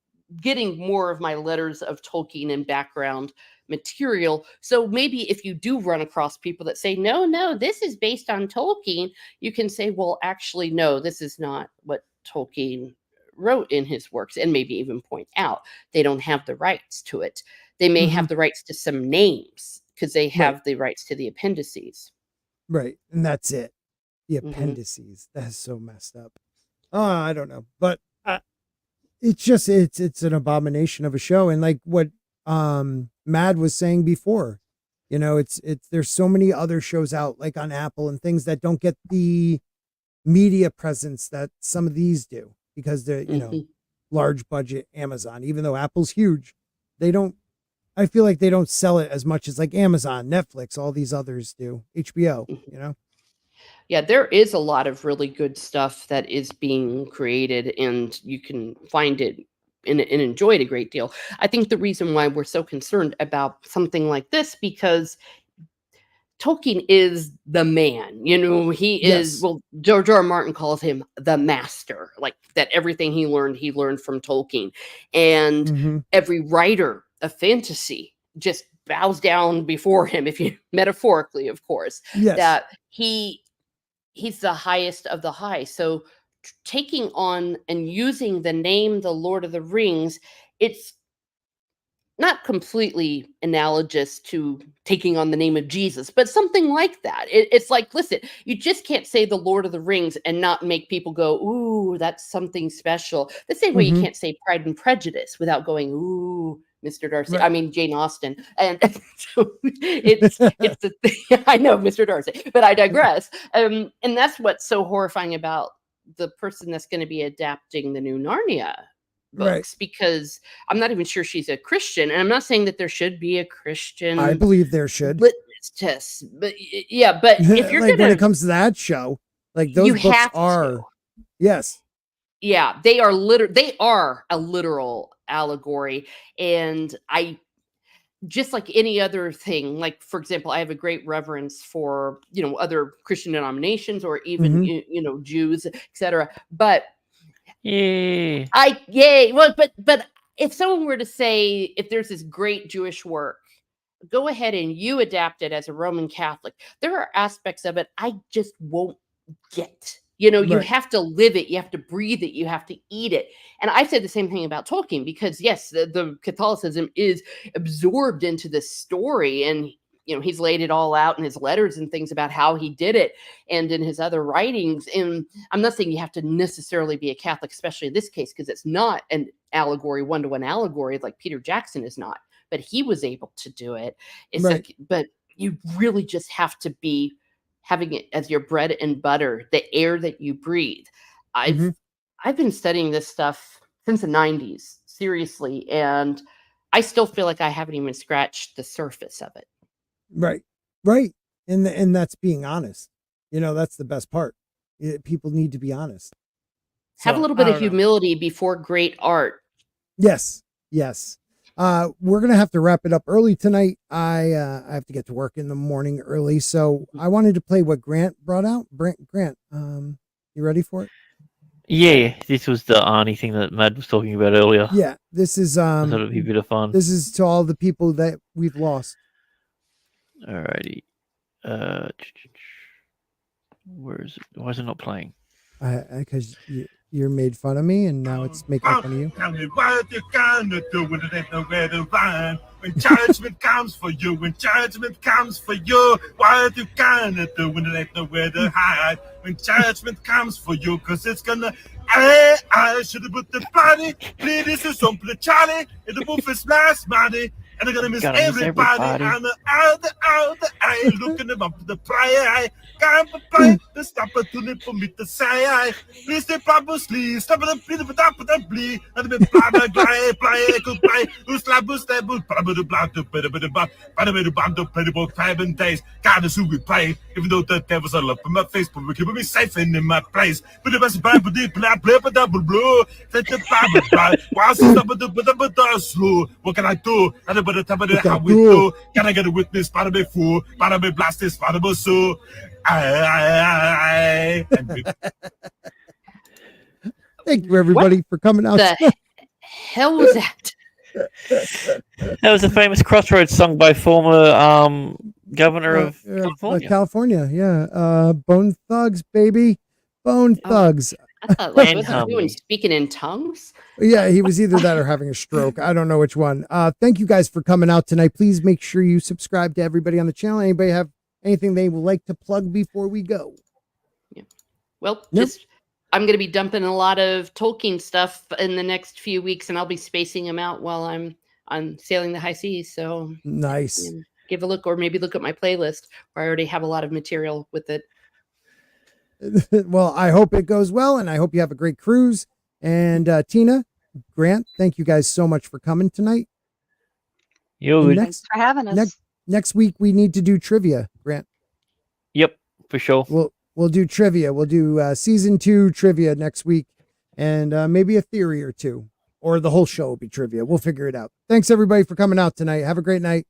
getting more of my letters of Tolkien and background material. So maybe if you do run across people that say, no, this is based on Tolkien, you can say, well, actually, no, this is not what Tolkien wrote in his works, and maybe even point out they don't have the rights to it. They may have the rights to some names because they have the rights to the appendices. Right. And that's it. The appendices. That's so messed up. I don't know. But it's just, it's an abomination of a show. And like what Mad was saying before, there's so many other shows out like on Apple and things that don't get the media presence that some of these do because they're, large budget Amazon, even though Apple's huge, I feel like they don't sell it as much as like Amazon, Netflix, all these others do, HBO, Yeah, there is a lot of really good stuff that is being created, and you can find it and enjoy it a great deal. I think the reason why we're so concerned about something like this, because Tolkien is the man, he is, well, George R. R. Martin calls him the master, like that everything he learned from Tolkien. And every writer of fantasy just bows down before him, if you metaphorically, of course, that he's the highest of the high. So taking on and using the name The Lord of the Rings, it's not completely analogous to taking on the name of Jesus, but something like that. It's like, listen, you just can't say the Lord of the Rings and not make people go, ooh, that's something special. The same way you can't say Pride and Prejudice without going, ooh, Mr. Darcy. Right. I mean, Jane Austen. And so it's the thing. I know, Mr. Darcy, but I digress. And that's what's so horrifying about the person that's going to be adapting the new Narnia books, because I'm not even sure she's a Christian, and I'm not saying that there should be a Christian. I believe there should litmus test, but yeah, but if you're like gonna, when it comes to that show, like those you books have are, to. yes, Yeah, they are a literal allegory, and I just like any other thing, like for example, I have a great reverence for other Christian denominations or even Jews, etc. But Yeah. Well, but if someone were to say, if there's this great Jewish work, go ahead and you adapt it as a Roman Catholic, there are aspects of it I just won't get. You have to live it, you have to breathe it, you have to eat it. And I said the same thing about Tolkien, because yes, the Catholicism is absorbed into this story, and he's laid it all out in his letters and things about how he did it and in his other writings. And I'm not saying you have to necessarily be a Catholic, especially in this case, because it's not an allegory, one-to-one allegory like Peter Jackson is not, but he was able to do it. It's like, but you really just have to be having it as your bread and butter, the air that you breathe. I've been studying this stuff since the 90s, seriously, and I still feel like I haven't even scratched the surface of it. Right. And that's being honest. That's the best part. People need to be honest. Have a little bit of humility before great art. Yes. We're gonna have to wrap it up early tonight. I have to get to work in the morning early, so I wanted to play what Grant brought out. Grant, you ready for it? Yeah, this was the Arnie thing that Mad was talking about earlier. Yeah, this is I thought it'd be a bit of fun. This is to all the people that we've lost. Alrighty. Where is it? Why is it not playing? Because you're made fun of me, and now it's making fun of you. Tell me what you gonna do when it ain't nowhere to run. When judgment comes for you, what you gonna do when it ain't nowhere to hide? When judgment comes for you, cause it's gonna. I should have put the body, please, this is some Charlie, in the booth is last money. And I'm gonna miss everybody. I'm out, looking them up the prayer. Can't play the stop it to lip for me to say. Please, the proper sleep, stop it, please, but up with the bleed. And the play, good play, who's labus, stable, but the blood to put a bit of bump, but a bit of bump to put about 7 days. God is who we play, even though the devil's all up in my face, but we keep me safe and in my place. But the best Bible deep, and I play a double blue. Take the Bible, right? While she's up with the slow, what can I do? But the time of the how we do, can I get a witness? Para be fool, para be blast this, para be so. Thank you, everybody, for coming out. The hell was that? That was a famous Crossroads song by former governor of California. California, yeah. Bone Thugs, baby. Bone Thugs. I thought, like, was he doing speaking in tongues? Yeah, he was either that or having a stroke. I don't know which one. Thank you guys for coming out tonight. Please make sure you subscribe to everybody on the channel. Anybody have anything they would like to plug before we go? Yeah. Well, I'm going to be dumping a lot of Tolkien stuff in the next few weeks, and I'll be spacing them out while I'm sailing the high seas. So nice. Give a look, or maybe look at my playlist where I already have a lot of material with it. Well, I hope it goes well, and I hope you have a great cruise. And Tina, Grant, thank you guys so much for coming tonight. Thanks for having us. Next week we need to do trivia, Grant. Yep, for sure. We'll do trivia. We'll do season 2 trivia next week, and maybe a theory or two, or the whole show will be trivia. We'll figure it out. Thanks everybody for coming out tonight. Have a great night.